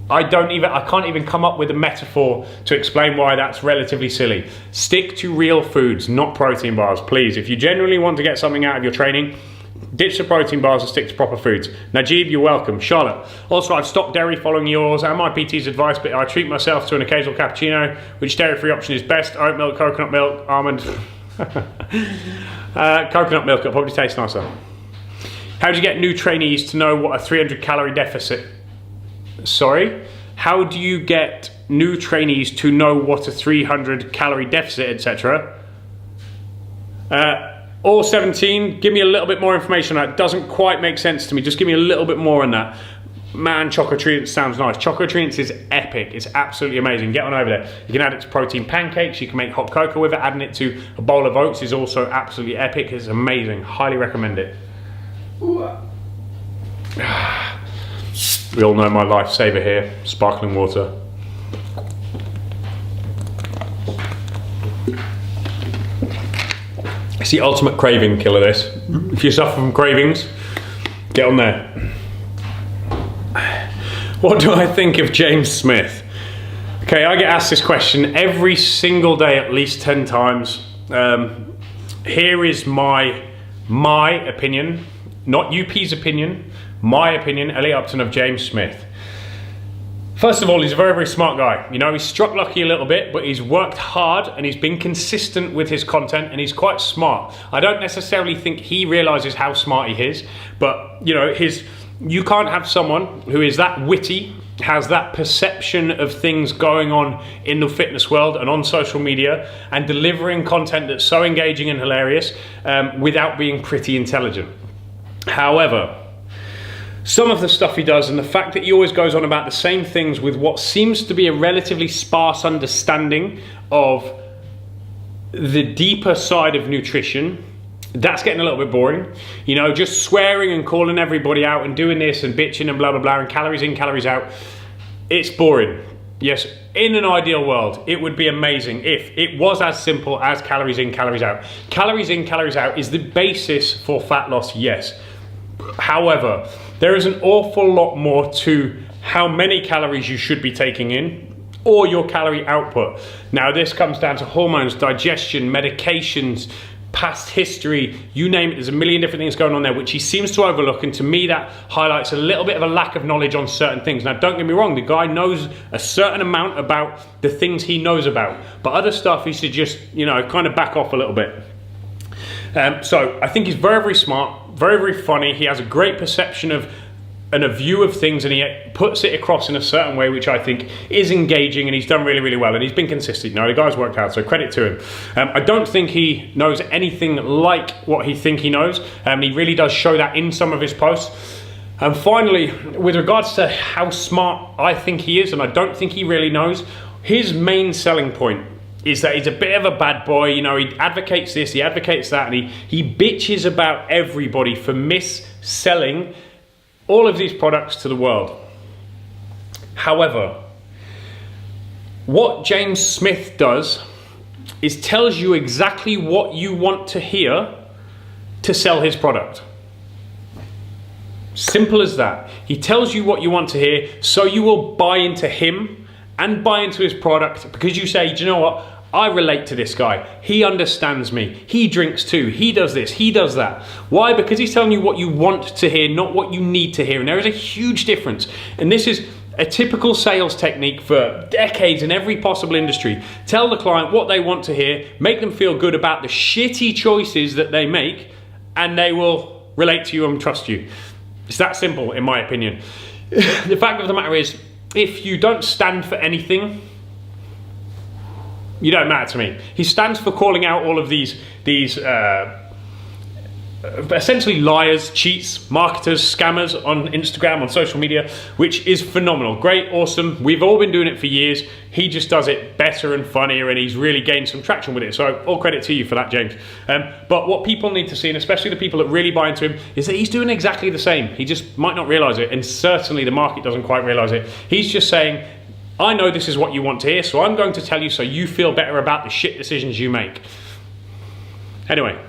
I can't even come up with a metaphor to explain why that's relatively silly. Stick to real foods, not protein bars, please. If you genuinely want to get something out of your training, ditch the protein bars and stick to proper foods. Najib, you're welcome. Charlotte, also I've stopped dairy following yours and my PT's advice, but I treat myself to an occasional cappuccino. Which dairy-free option is best? Oat milk, coconut milk, almond? Coconut milk, it'll probably taste nicer. How do you get new trainees to know what a 300 calorie deficit? Sorry? How do you get new trainees to know what a 300 calorie deficit, etc.? All 17, give me a little bit more information on that. It doesn't quite make sense to me. Just give me a little bit more on that. Man, Chocotreats sounds nice. Chocotreats is epic. It's absolutely amazing. Get on over there. You can add it to protein pancakes. You can make hot cocoa with it. Adding it to a bowl of oats is also absolutely epic. It's amazing. Highly recommend it. We all know my lifesaver here, sparkling water. It's the ultimate craving killer, this. If you suffer from cravings, get on there. What do I think of James Smith? Okay, I get asked this question every single day at least 10 times. Here is my opinion, not UP's opinion, my opinion, Elliot Upton, of James Smith. First of all, he's a very, very smart guy. You know, he's struck lucky a little bit, but he's worked hard and he's been consistent with his content and he's quite smart. I don't necessarily think he realizes how smart he is, but you know, you can't have someone who is that witty, has that perception of things going on in the fitness world and on social media and delivering content that's so engaging and hilarious without being pretty intelligent. However, some of the stuff he does and the fact that he always goes on about the same things with what seems to be a relatively sparse understanding of the deeper side of nutrition, that's getting a little bit boring. You know, just swearing and calling everybody out and doing this and bitching and blah, blah, blah, and calories in, calories out. It's boring. Yes, in an ideal world, it would be amazing if it was as simple as calories in, calories out. Calories in, calories out is the basis for fat loss, yes. However, there is an awful lot more to how many calories you should be taking in or your calorie output. Now, this comes down to hormones, digestion, medications, past history, you name it. There's a million different things going on there, which he seems to overlook, and to me that highlights a little bit of a lack of knowledge on certain things. Now, don't get me wrong, the guy knows a certain amount about the things he knows about, but other stuff he should just, you know, kind of back off a little bit. So I think he's very, very smart, very, very funny. He has a great perception of and a view of things, and he puts it across in a certain way which I think is engaging, and he's done really, really well, and he's been consistent. You know, the guy's worked hard, so credit to him. I don't think he knows anything like what he thinks he knows, and he really does show that in some of his posts. And finally, with regards to how smart I think he is, and I don't think he really knows, his main selling point is that he's a bit of a bad boy. You know, he advocates this, he advocates that, and he bitches about everybody for mis-selling all of these products to the world. However, what James Smith does is tells you exactly what you want to hear to sell his product. Simple as that. He tells you what you want to hear, so you will buy into him and buy into his product, because you say, do you know what? I relate to this guy. He understands me. He drinks too. He does this. He does that. Why? Because he's telling you what you want to hear, not what you need to hear. And there is a huge difference. And this is a typical sales technique for decades in every possible industry. Tell the client what they want to hear, make them feel good about the shitty choices that they make, and they will relate to you and trust you. It's that simple, in my opinion. The fact of the matter is, if you don't stand for anything, you don't matter to me. He stands for calling out all of these essentially liars, cheats, marketers, scammers on Instagram, on social media, which is phenomenal. Great, awesome. We've all been doing it for years. He just does it better and funnier, and he's really gained some traction with it. So all credit to you for that, James. But what people need to see, and especially the people that really buy into him, is that he's doing exactly the same. He just might not realize it, and certainly the market doesn't quite realize it. He's just saying, I know this is what you want to hear, so I'm going to tell you so you feel better about the shit decisions you make. Anyway.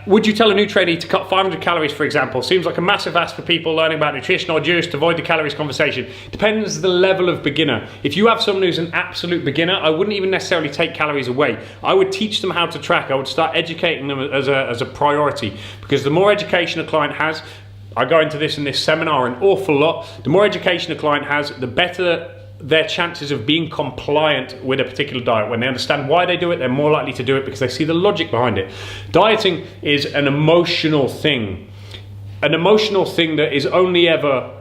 Would you tell a new trainee to cut 500 calories, for example? Seems like a massive ask for people learning about nutrition, or just avoid the calories conversation. Depends the level of beginner. If you have someone who's an absolute beginner, I wouldn't even necessarily take calories away. I would teach them how to track. I would start educating them as a priority, because the more education a client has, I go into this in this seminar an awful lot, the more education a client has, the better their chances of being compliant with a particular diet. When they understand why they do it, they're more likely to do it because they see the logic behind it. Dieting is an emotional thing. An emotional thing that is only ever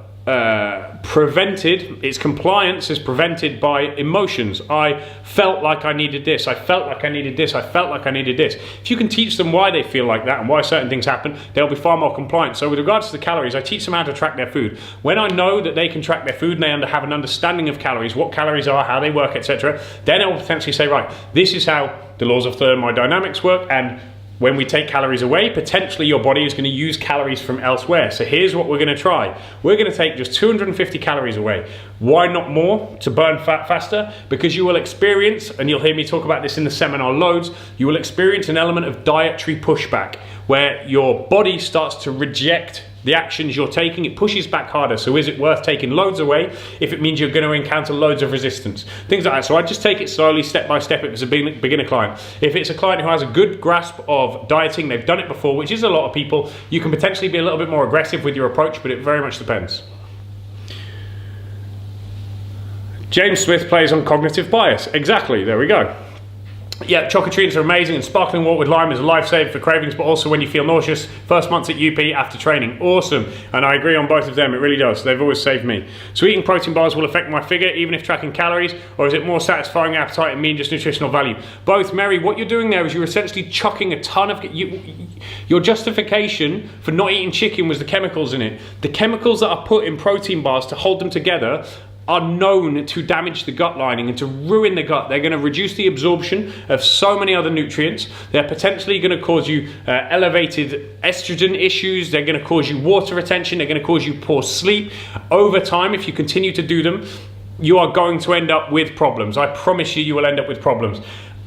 prevented, its compliance is prevented by emotions. I felt like I needed this, I felt like I needed this, I felt like I needed this. If you can teach them why they feel like that and why certain things happen, they'll be far more compliant. So with regards to the calories, I teach them how to track their food. When I know that they can track their food and they have an understanding of calories, what calories are, how they work, etc., then I will potentially say, right, this is how the laws of thermodynamics work, and when we take calories away, potentially your body is going to use calories from elsewhere. So here's what we're going to try. We're going to take just 250 calories away. Why not more to burn fat faster? Because you will experience, and you'll hear me talk about this in the seminar loads, you will experience an element of dietary pushback where your body starts to reject the actions you're taking. It pushes back harder. So is it worth taking loads away if it means you're going to encounter loads of resistance? Things like that. So I just take it slowly, step by step, if it's a beginner client. If it's a client who has a good grasp of dieting, they've done it before, which is a lot of people, you can potentially be a little bit more aggressive with your approach, but it very much depends. James Smith plays on cognitive bias. Exactly, there we go. Yeah, chocolatines are amazing, and sparkling water with lime is a lifesaver for cravings, but also when you feel nauseous. First months at UP after training, awesome. And I agree on both of them, it really does. They've always saved me. So eating protein bars will affect my figure, even if tracking calories, or is it more satisfying appetite and mean just nutritional value? Both, Mary. What you're doing there is you're essentially chucking a ton of... your justification for not eating chicken was the chemicals in it. The chemicals that are put in protein bars to hold them together are known to damage the gut lining and to ruin the gut. They're going to reduce the absorption of so many other nutrients. They're potentially going to cause you elevated estrogen issues. They're going to cause you water retention. They're going to cause you poor sleep. Over time, if you continue to do them, you are going to end up with problems. I promise you, you will end up with problems.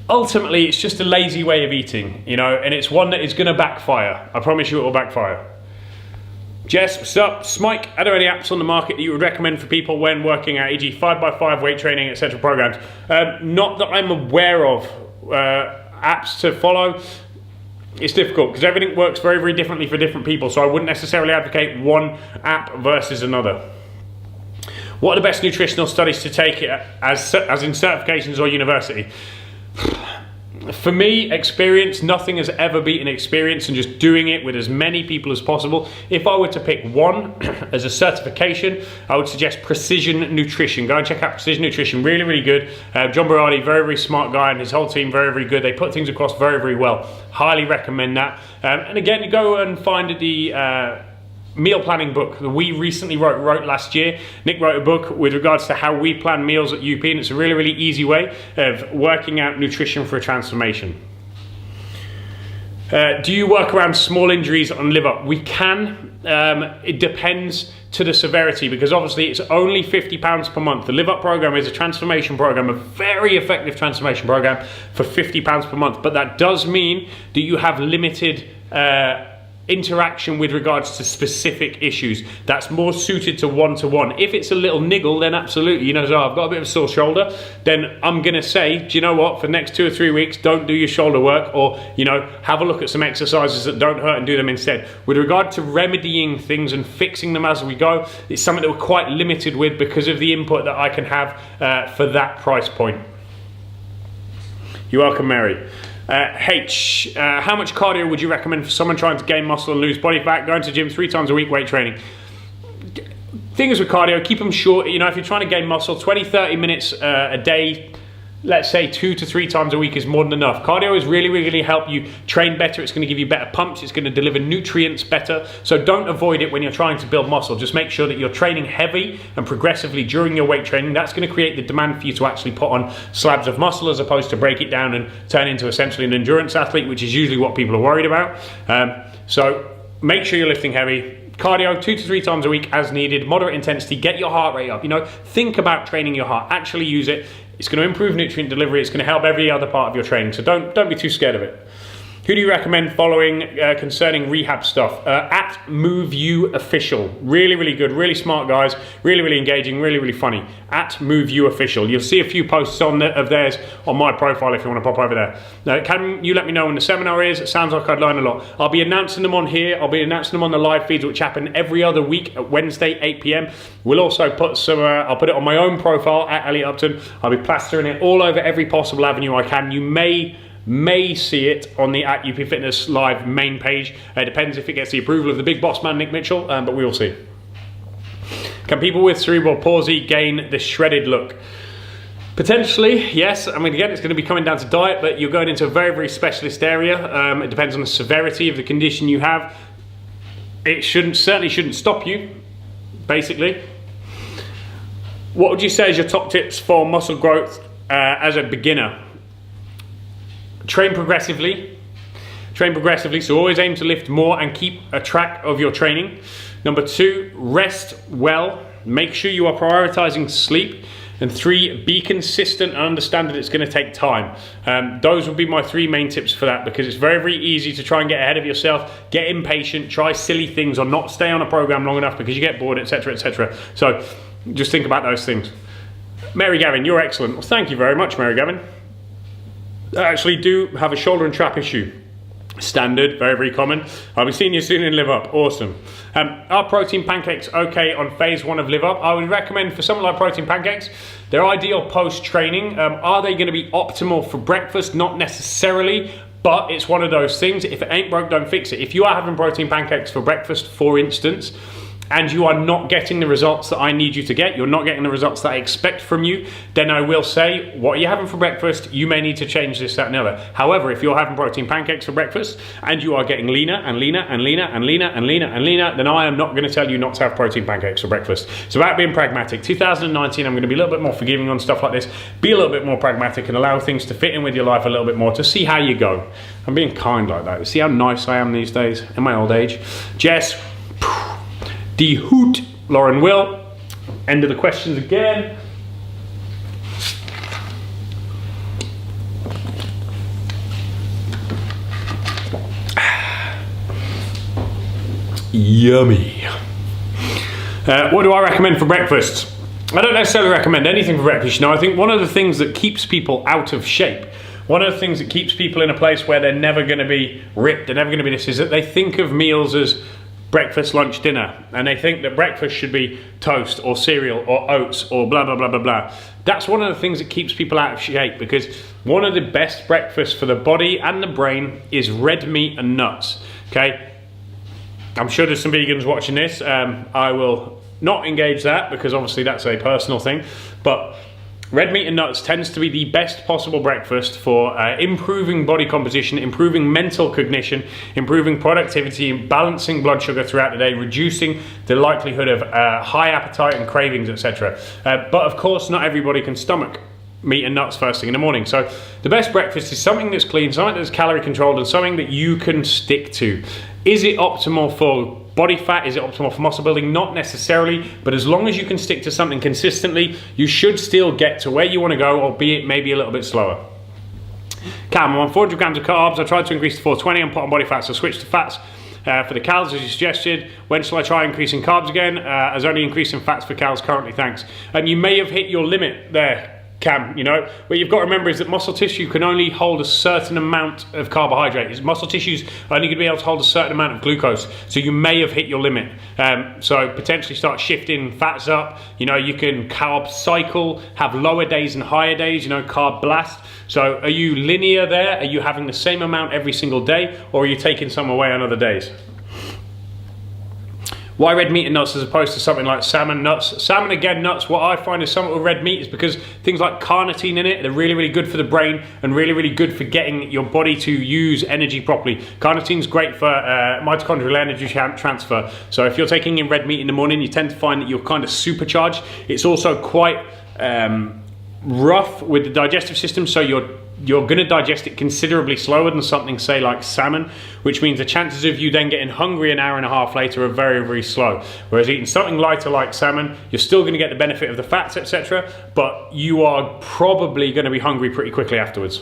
Ultimately, it's just a lazy way of eating, you know, and it's one that is going to backfire. I promise you it will backfire. Jess, what's up? Smike, are there any apps on the market that you would recommend for people when working out, e.g. 5x5 weight training, etc. programs? Not that I'm aware of apps to follow. It's difficult because everything works very, very differently for different people, so I wouldn't necessarily advocate one app versus another. What are the best nutritional studies to take as in certifications or university? For me, experience, nothing has ever beaten experience, and just doing it with as many people as possible. If I were to pick one as a certification, I would suggest Precision Nutrition. Go and check out Precision Nutrition, really, really good. John Berardi, very, very smart guy, and his whole team, very, very good. They put things across very, very well. Highly recommend that. And again, you go and find the meal planning book that we recently wrote last year. Nick wrote a book with regards to how we plan meals at UP, and it's a really, really easy way of working out nutrition for a transformation. Do you work around small injuries on liver? We can. It depends to the severity, because obviously it's only £50 per month. The Live Up program is a transformation program, a very effective transformation program for £50 per month, but that does mean that you have limited interaction with regards to specific issues. That's more suited to one-to-one. If it's a little niggle, then absolutely, you know, so I've got a bit of a sore shoulder, then I'm gonna say, do you know what, for the next 2 or 3 weeks, don't do your shoulder work, or, you know, have a look at some exercises that don't hurt and do them instead. With regard to remedying things and fixing them as we go, it's something that we're quite limited with because of the input that I can have for that price point. You're welcome, Mary. How much cardio would you recommend for someone trying to gain muscle and lose body fat? Going to the gym 3 times a week, weight training. Things with cardio, keep them short. You know, if you're trying to gain muscle, 20-30 minutes a day, let's say 2 to 3 times a week is more than enough. Cardio is really, really help you train better. It's going to give you better pumps. It's going to deliver nutrients better. So don't avoid it when you're trying to build muscle. Just make sure that you're training heavy and progressively during your weight training. That's going to create the demand for you to actually put on slabs of muscle as opposed to break it down and turn into essentially an endurance athlete, which is usually what people are worried about. So make sure you're lifting heavy. Cardio 2 to 3 times a week as needed, moderate intensity, get your heart rate up. You know, think about training your heart, actually use it. It's going to improve nutrient delivery, it's going to help every other part of your training, so don't be too scared of it. Who do you recommend following concerning rehab stuff? At MoveU Official. Really, really good, really smart guys, really, really engaging, really, really funny. At MoveU Official. You'll see a few posts of theirs on my profile if you want to pop over there. Now, can you let me know when the seminar is? It sounds like I'd learn a lot. I'll be announcing them on here. I'll be announcing them on the live feeds, which happen every other week at Wednesday, 8 PM. We'll also put some, I'll put it on my own profile at Elliot Upton. I'll be plastering it all over every possible avenue I can. You may see it on the at UP Fitness Live main page. It depends if it gets the approval of the big boss man, Nick Mitchell, but we will see. Can people with cerebral palsy gain the shredded look? Potentially, yes. I mean, again, it's going to be coming down to diet, but you're going into a very, very specialist area. It depends on the severity of the condition you have. It certainly shouldn't stop you, basically. What would you say is your top tips for muscle growth as a beginner? Train progressively, so always aim to lift more and keep a track of your training. Number 2, rest well, make sure you are prioritizing sleep. And 3, be consistent and understand that it's going to take time. Those would be my 3 main tips for that, because it's very, very easy to try and get ahead of yourself, get impatient, try silly things, or not stay on a program long enough because you get bored, etc., etc. So just think about those things. Mary Gavin, you're excellent. Well, thank you very much, Mary Gavin. I actually do have a shoulder and trap issue. Standard, very, very common. I'll be seeing you soon in Live Up. Awesome. Are protein pancakes okay on phase 1 of Live Up? I would recommend for someone like protein pancakes, they're ideal post-training. Are they going to be optimal for breakfast? Not necessarily, but it's one of those things. If it ain't broke, don't fix it. If you are having protein pancakes for breakfast, for instance, and you are not getting the results that I need you to get, you're not getting the results that I expect from you, then I will say, what are you having for breakfast? You may need to change this, that, and the other. However, if you're having protein pancakes for breakfast and you are getting leaner and leaner and leaner and leaner and leaner and leaner, then I am not going to tell you not to have protein pancakes for breakfast. It's about being pragmatic. 2019, I'm going to be a little bit more forgiving on stuff like this, be a little bit more pragmatic and allow things to fit in with your life a little bit more to see how you go. I'm being kind like that. See how nice I am these days in my old age. Jess, D Hoot, Lauren Will, end of the questions again. Yummy. What do I recommend for breakfast? I don't necessarily recommend anything for breakfast. You know, I think one of the things that keeps people out of shape, one of the things that keeps people in a place where they're never going to be ripped, they're never going to be this, is that they think of meals as breakfast, lunch, dinner, and they think that breakfast should be toast or cereal or oats or blah, blah, blah, blah, blah. That's one of the things that keeps people out of shape, because one of the best breakfasts for the body and the brain is red meat and nuts, okay? I'm sure there's some vegans watching this. I will not engage that because obviously that's a personal thing, but red meat and nuts tends to be the best possible breakfast for improving body composition, improving mental cognition, improving productivity, balancing blood sugar throughout the day, reducing the likelihood of high appetite and cravings, etc. But of course, not everybody can stomach meat and nuts first thing in the morning. So the best breakfast is something that's clean, something that's calorie controlled, and something that you can stick to. Is it optimal for body fat? Is it optimal for muscle building? Not necessarily, but as long as you can stick to something consistently, you should still get to where you want to go, albeit maybe a little bit slower. Cam, I'm on 400 grams of carbs. I tried to increase to 420 and put on body fat, so switch to fats For the calories, as you suggested, when shall I try increasing carbs again? As only increasing fats for cows currently, thanks. And you may have hit your limit there, Cam, you know. What you've got to remember is that muscle tissue can only hold a certain amount of carbohydrate. Muscle tissue's only going to be able to hold a certain amount of glucose, so you may have hit your limit. So potentially start shifting fats up. You know, you can carb cycle, have lower days and higher days, you know, carb blast. So are you linear there? Are you having the same amount every single day, or are you taking some away on other days? Why red meat and nuts as opposed to something like salmon, nuts? Salmon, again, nuts, what I find is something with red meat is because things like carnitine in it, they're really, really good for the brain and really, really good for getting your body to use energy properly. Carnitine's great for mitochondrial energy transfer. So if you're taking in red meat in the morning, you tend to find that you're kind of supercharged. It's also quite rough with the digestive system, so you're going to digest it considerably slower than something, say, like salmon, which means the chances of you then getting hungry an hour and a half later are very, very slow. Whereas eating something lighter like salmon, you're still going to get the benefit of the fats, etc., but you are probably going to be hungry pretty quickly afterwards.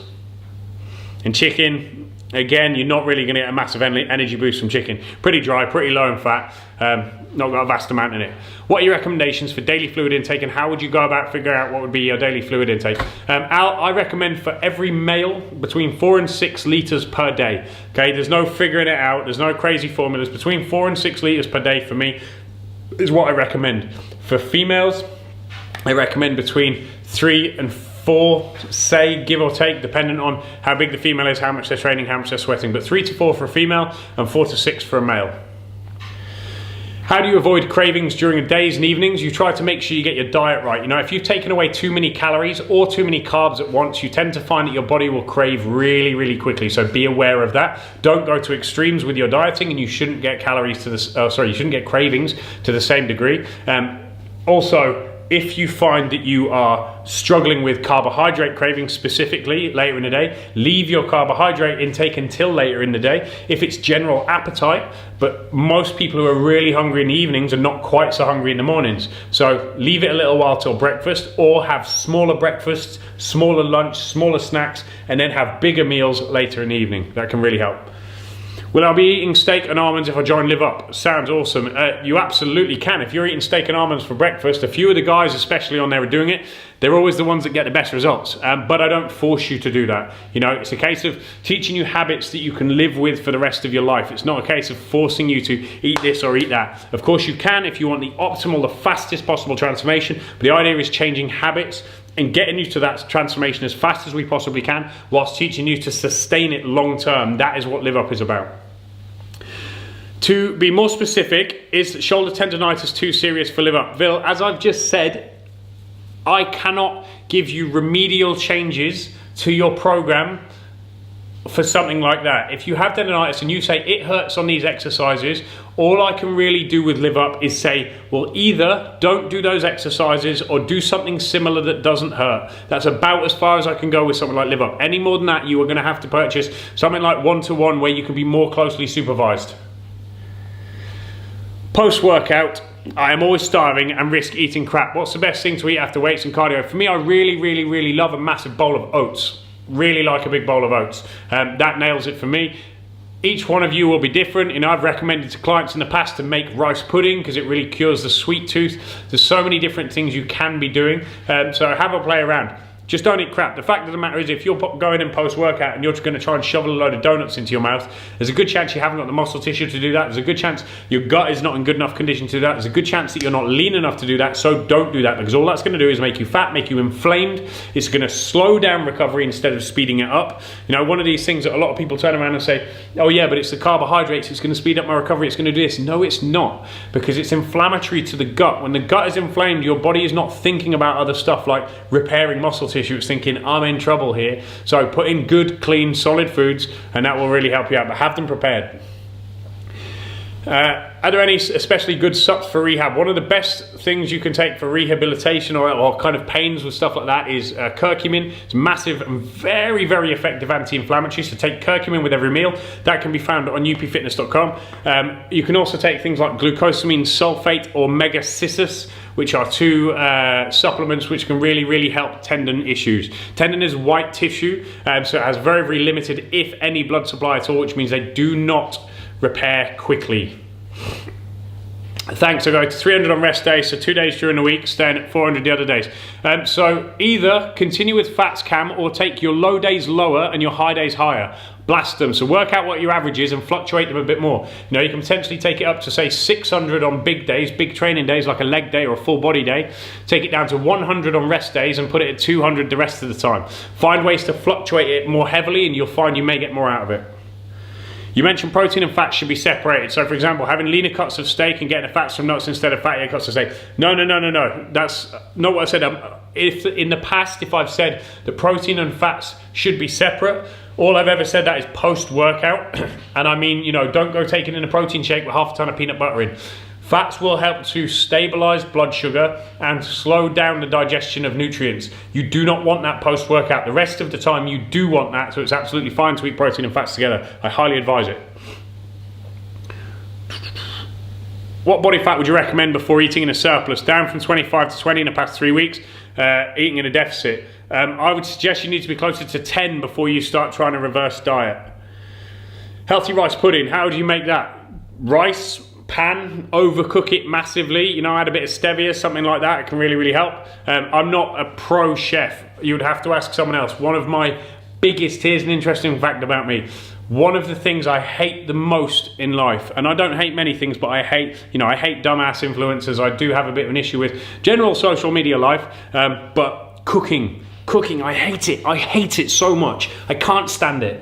And chicken, again, you're not really going to get a massive energy boost from chicken. Pretty dry, pretty low in fat, not got a vast amount in it. What are your recommendations for daily fluid intake, and how would you go about figuring out what would be your daily fluid intake? Al, I recommend for every male between 4 and 6 litres per day. Okay, there's no figuring it out, there's no crazy formulas. Between 4 and 6 litres per day for me is what I recommend. For females, I recommend between 3 and 4, say, give or take, depending on how big the female is, how much they're training, how much they're sweating, but 3 to 4 for a female and 4 to 6 for a male. How do you avoid cravings during the days and evenings? You try to make sure you get your diet right. You know, if you've taken away too many calories or too many carbs at once, you tend to find that your body will crave really, really quickly. So be aware of that. Don't go to extremes with your dieting, and you shouldn't get calories to this. You shouldn't get cravings to the same degree. Also, if you find that you are struggling with carbohydrate cravings specifically later in the day, leave your carbohydrate intake until later in the day. If it's general appetite, but most people who are really hungry in the evenings are not quite so hungry in the mornings. So leave it a little while till breakfast, or have smaller breakfasts, smaller lunch, smaller snacks, and then have bigger meals later in the evening. That can really help. Will I be eating steak and almonds if I join Live Up? Sounds awesome. You absolutely can. If you're eating steak and almonds for breakfast, a few of the guys, especially on there, are doing it. They're always the ones that get the best results. But I don't force you to do that. You know, it's a case of teaching you habits that you can live with for the rest of your life. It's not a case of forcing you to eat this or eat that. Of course you can if you want the optimal, the fastest possible transformation. But the idea is changing habits and getting you to that transformation as fast as we possibly can, whilst teaching you to sustain it long term. That is what Live Up is about. To be more specific, is shoulder tendonitis too serious for Live Up? Vil, as I've just said, I cannot give you remedial changes to your program for something like that. If you have tendonitis and you say it hurts on these exercises, all I can really do with Live Up is say, well, either don't do those exercises or do something similar that doesn't hurt. That's about as far as I can go with something like Live Up. Any more than that, you are going to have to purchase something like one-to-one where you can be more closely supervised. Post-workout, I am always starving and risk eating crap. What's the best thing to eat after weights and cardio? For me, I really, really, really love a massive bowl of oats. Really like a big bowl of oats. That nails it for me. Each one of you will be different. You know, I've recommended to clients in the past to make rice pudding because it really cures the sweet tooth. There's so many different things you can be doing. So have a play around. Just don't eat crap. The fact of the matter is, if you're going in post-workout and you're just going to try and shovel a load of donuts into your mouth, there's a good chance you haven't got the muscle tissue to do that. There's a good chance your gut is not in good enough condition to do that. There's a good chance that you're not lean enough to do that. So don't do that, because all that's going to do is make you fat, make you inflamed. It's going to slow down recovery instead of speeding it up. You know, one of these things that a lot of people turn around and say, oh yeah, but it's the carbohydrates, it's going to speed up my recovery, it's going to do this. No, it's not, because it's inflammatory to the gut. When the gut is inflamed, your body is not thinking about other stuff like repairing muscle tissue. It's thinking, I'm in trouble here. So put in good, clean, solid foods, and that will really help you out, but have them prepared. Are there any especially good sups for rehab? One of the best things you can take for rehabilitation or kind of pains with stuff like that is curcumin. It's massive and very, very effective anti-inflammatory. So take curcumin with every meal. That can be found on upfitness.com. You can also take things like glucosamine sulfate or megacissus, which are two supplements which can really, really help tendon issues. Tendon is white tissue, so it has very, very limited, if any, blood supply at all, which means they do not repair quickly. Thanks. I go to 300 on rest days, so 2 days during the week, staying at 400 the other days. So either continue with fats, Cam, or take your low days lower and your high days higher. Blast them. So work out what your average is and fluctuate them a bit more. You know, you can potentially take it up to say 600 on big days, big training days like a leg day or a full body day. Take it down to 100 on rest days and put it at 200 the rest of the time. Find ways to fluctuate it more heavily and you'll find you may get more out of it. You mentioned protein and fat should be separated. So for example, having leaner cuts of steak and getting the fats from nuts instead of fattier cuts of steak. No. That's not what I said. If in the past, if I've said the protein and fats should be separate, all I've ever said that is post-workout. And I mean, you know, don't go taking in a protein shake with half a ton of peanut butter in. Fats will help to stabilize blood sugar and slow down the digestion of nutrients. You do not want that post-workout. The rest of the time you do want that, so it's absolutely fine to eat protein and fats together. I highly advise it. What body fat would you recommend before eating in a surplus? Down from 25 to 20 in the past 3 weeks, eating in a deficit. I would suggest you need to be closer to 10 before you start trying to reverse diet. Healthy rice pudding, how do you make that? Rice, pan, overcook it massively, you know, add a bit of stevia, something like that. It can really help. I'm not a pro chef. You would have to ask someone else. One of my biggest, here's an interesting fact about me. One of the things I hate the most in life, and I don't hate many things, but I hate dumbass influencers. I do have a bit of an issue with general social media life, but cooking, I hate it so much. I can't stand it.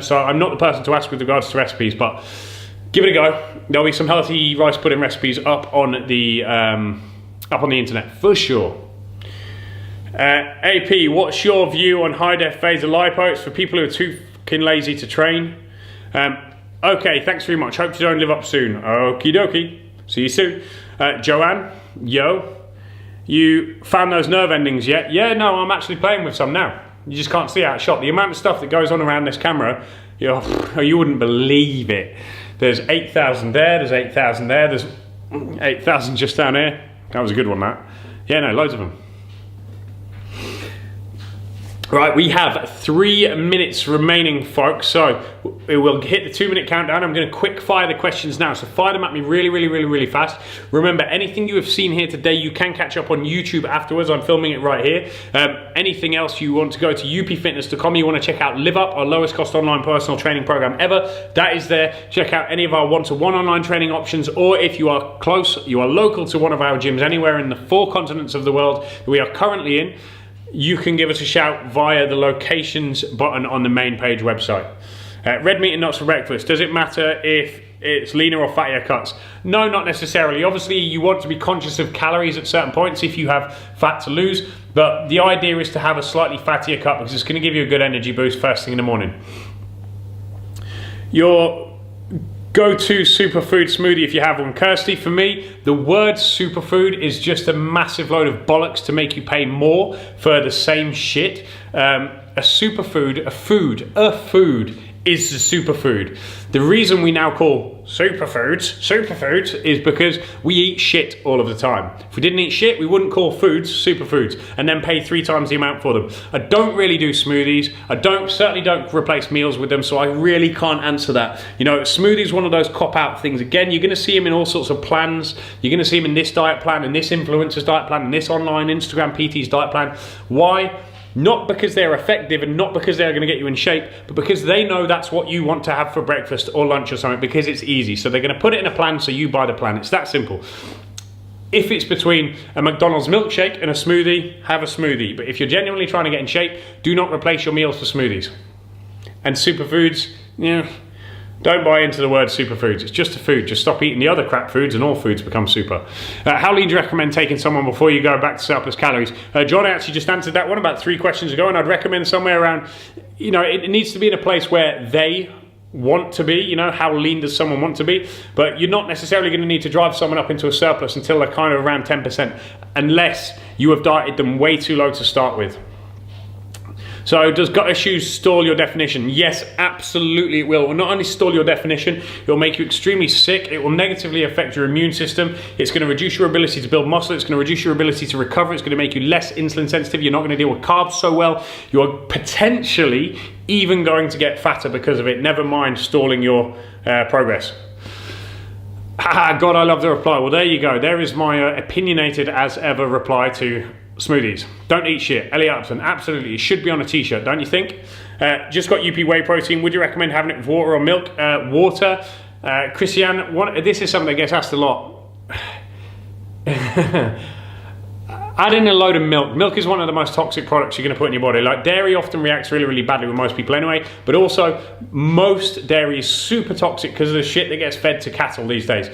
So I'm not the person to ask with regards to recipes, but give it a go. There'll be some healthy rice pudding recipes up on the internet for sure. AP, what's your view on high def phaser lipo? It's for people who are too fucking lazy to train. Okay, thanks very much. Hope you don't live up soon. Okie dokie. See you soon. Joanne, yo, you found those nerve endings yet? Yeah, no, I'm actually playing with some now. You just can't see out of shot. The amount of stuff that goes on around this camera, you wouldn't believe it. There's 8,000 there, there's 8,000 there, there's 8,000 just down here. That was a good one, that. Yeah, no, loads of them. Right, we have 3 minutes remaining, folks, so we'll hit the 2-minute countdown. I'm going to quick fire the questions now, so fire them at me really fast. Remember, anything you have seen here today, you can catch up on YouTube afterwards. I'm filming it right here. Anything else you want to go to upfitness.com, you want to check out Live Up, our lowest cost online personal training program ever, that is there. Check out any of our one-to-one online training options, or if you are close, you are local to one of our gyms anywhere in the 4 continents of the world that we are currently in, you can give us a shout via the locations button on the main page website. Red meat and nuts for breakfast. Does it matter if it's leaner or fattier cuts? No, not necessarily. Obviously, you want to be conscious of calories at certain points if you have fat to lose, but the idea is to have a slightly fattier cut because it's going to give you a good energy boost first thing in the morning. Your go-to superfood smoothie if you have one. Kirsty, for me, the word superfood is just a massive load of bollocks to make you pay more for the same shit. A superfood, a food is a superfood. The reason we now call superfoods is because we eat shit all of the time. If we didn't eat shit, we wouldn't call foods superfoods and then pay 3 times the amount for them. I don't really do smoothies. I certainly don't replace meals with them, so I really can't answer that. You know, smoothies one of those cop-out things. Again, you're gonna see them in all sorts of plans. You're gonna see them in this diet plan, and this influencer's diet plan, and this online Instagram PT's diet plan. Why? Not because they're effective and not because they're going to get you in shape, but because they know that's what you want to have for breakfast or lunch or something, because it's easy. So they're going to put it in a plan, so you buy the plan. It's that simple. If it's between a McDonald's milkshake and a smoothie, have a smoothie. But if you're genuinely trying to get in shape, do not replace your meals for smoothies. And superfoods, yeah, don't buy into the word superfoods. It's just a food. Just stop eating the other crap foods and all foods become super. How lean do you recommend taking someone before you go back to surplus calories? John actually just answered that one about 3 questions ago, and I'd recommend somewhere around, you know, it needs to be in a place where they want to be. You know, how lean does someone want to be? But you're not necessarily going to need to drive someone up into a surplus until they're kind of around 10%, unless you have dieted them way too low to start with. So does gut issues stall your definition? Yes, absolutely it will. It will not only stall your definition, it will make you extremely sick. It will negatively affect your immune system. It's going to reduce your ability to build muscle. It's going to reduce your ability to recover. It's going to make you less insulin sensitive. You're not going to deal with carbs so well. You're potentially even going to get fatter because of it. Never mind stalling your progress. God, I love the reply. Well, there you go. There is my opinionated as ever reply to smoothies. Don't eat shit. Elliot Upton, absolutely. It should be on a t-shirt, don't you think? Just got UP whey protein. Would you recommend having it with water or milk? Water. Christian, this is something that gets asked a lot. Add in a load of milk. Milk is one of the most toxic products you're going to put in your body. Like, dairy often reacts really, really badly with most people anyway, but also most dairy is super toxic because of the shit that gets fed to cattle these days.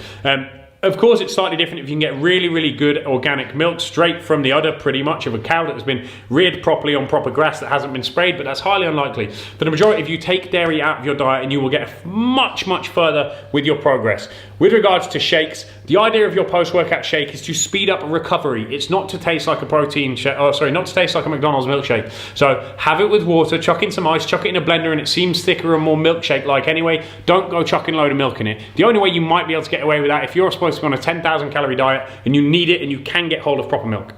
Of course, it's slightly different if you can get really, really good organic milk straight from the udder, pretty much, of a cow that has been reared properly on proper grass that hasn't been sprayed, but that's highly unlikely. For the majority, if you take dairy out of your diet, and you will get much, much further with your progress. With regards to shakes, the idea of your post-workout shake is to speed up recovery. It's not to taste like a protein shake, not to taste like a McDonald's milkshake. So have it with water, chuck in some ice, chuck it in a blender, and it seems thicker and more milkshake-like anyway. Don't go chucking a load of milk in it. The only way you might be able to get away with that if you're supposed to be on a 10,000 calorie diet and you need it and you can get hold of proper milk.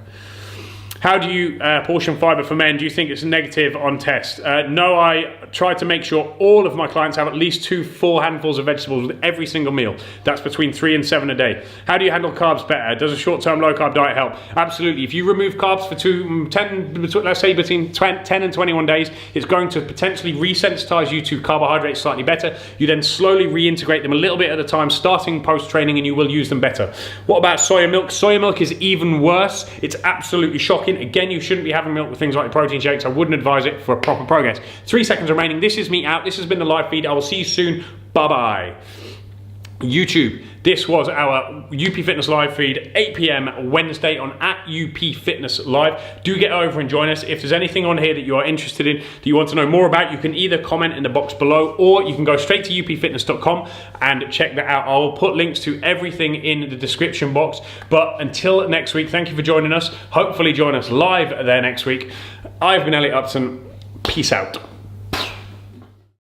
How do you portion fiber for men? Do you think it's a negative on test? No, I try to make sure all of my clients have at least 2 full handfuls of vegetables with every single meal. That's between 3 and 7 a day. How do you handle carbs better? Does a short-term low-carb diet help? Absolutely. If you remove carbs for let's say between 10 and 21 days, it's going to potentially resensitize you to carbohydrates slightly better. You then slowly reintegrate them a little bit at a time, starting post-training, and you will use them better. What about soya milk? Soya milk is even worse. It's absolutely shocking. Again, you shouldn't be having milk with things like protein shakes. I wouldn't advise it for proper progress. 3 seconds remaining. This is me out. This has been the live feed. I will see you soon. Bye-bye. YouTube, this was our UP Fitness live feed, 8 p.m. Wednesday on @UP Fitness Live. Do get over and join us. If there's anything on here that you are interested in, that you want to know more about, you can either comment in the box below, or you can go straight to upfitness.com and check that out. I will put links to everything in the description box. But until next week, thank you for joining us. Hopefully join us live there next week. I've been Elliot Upton. Peace out.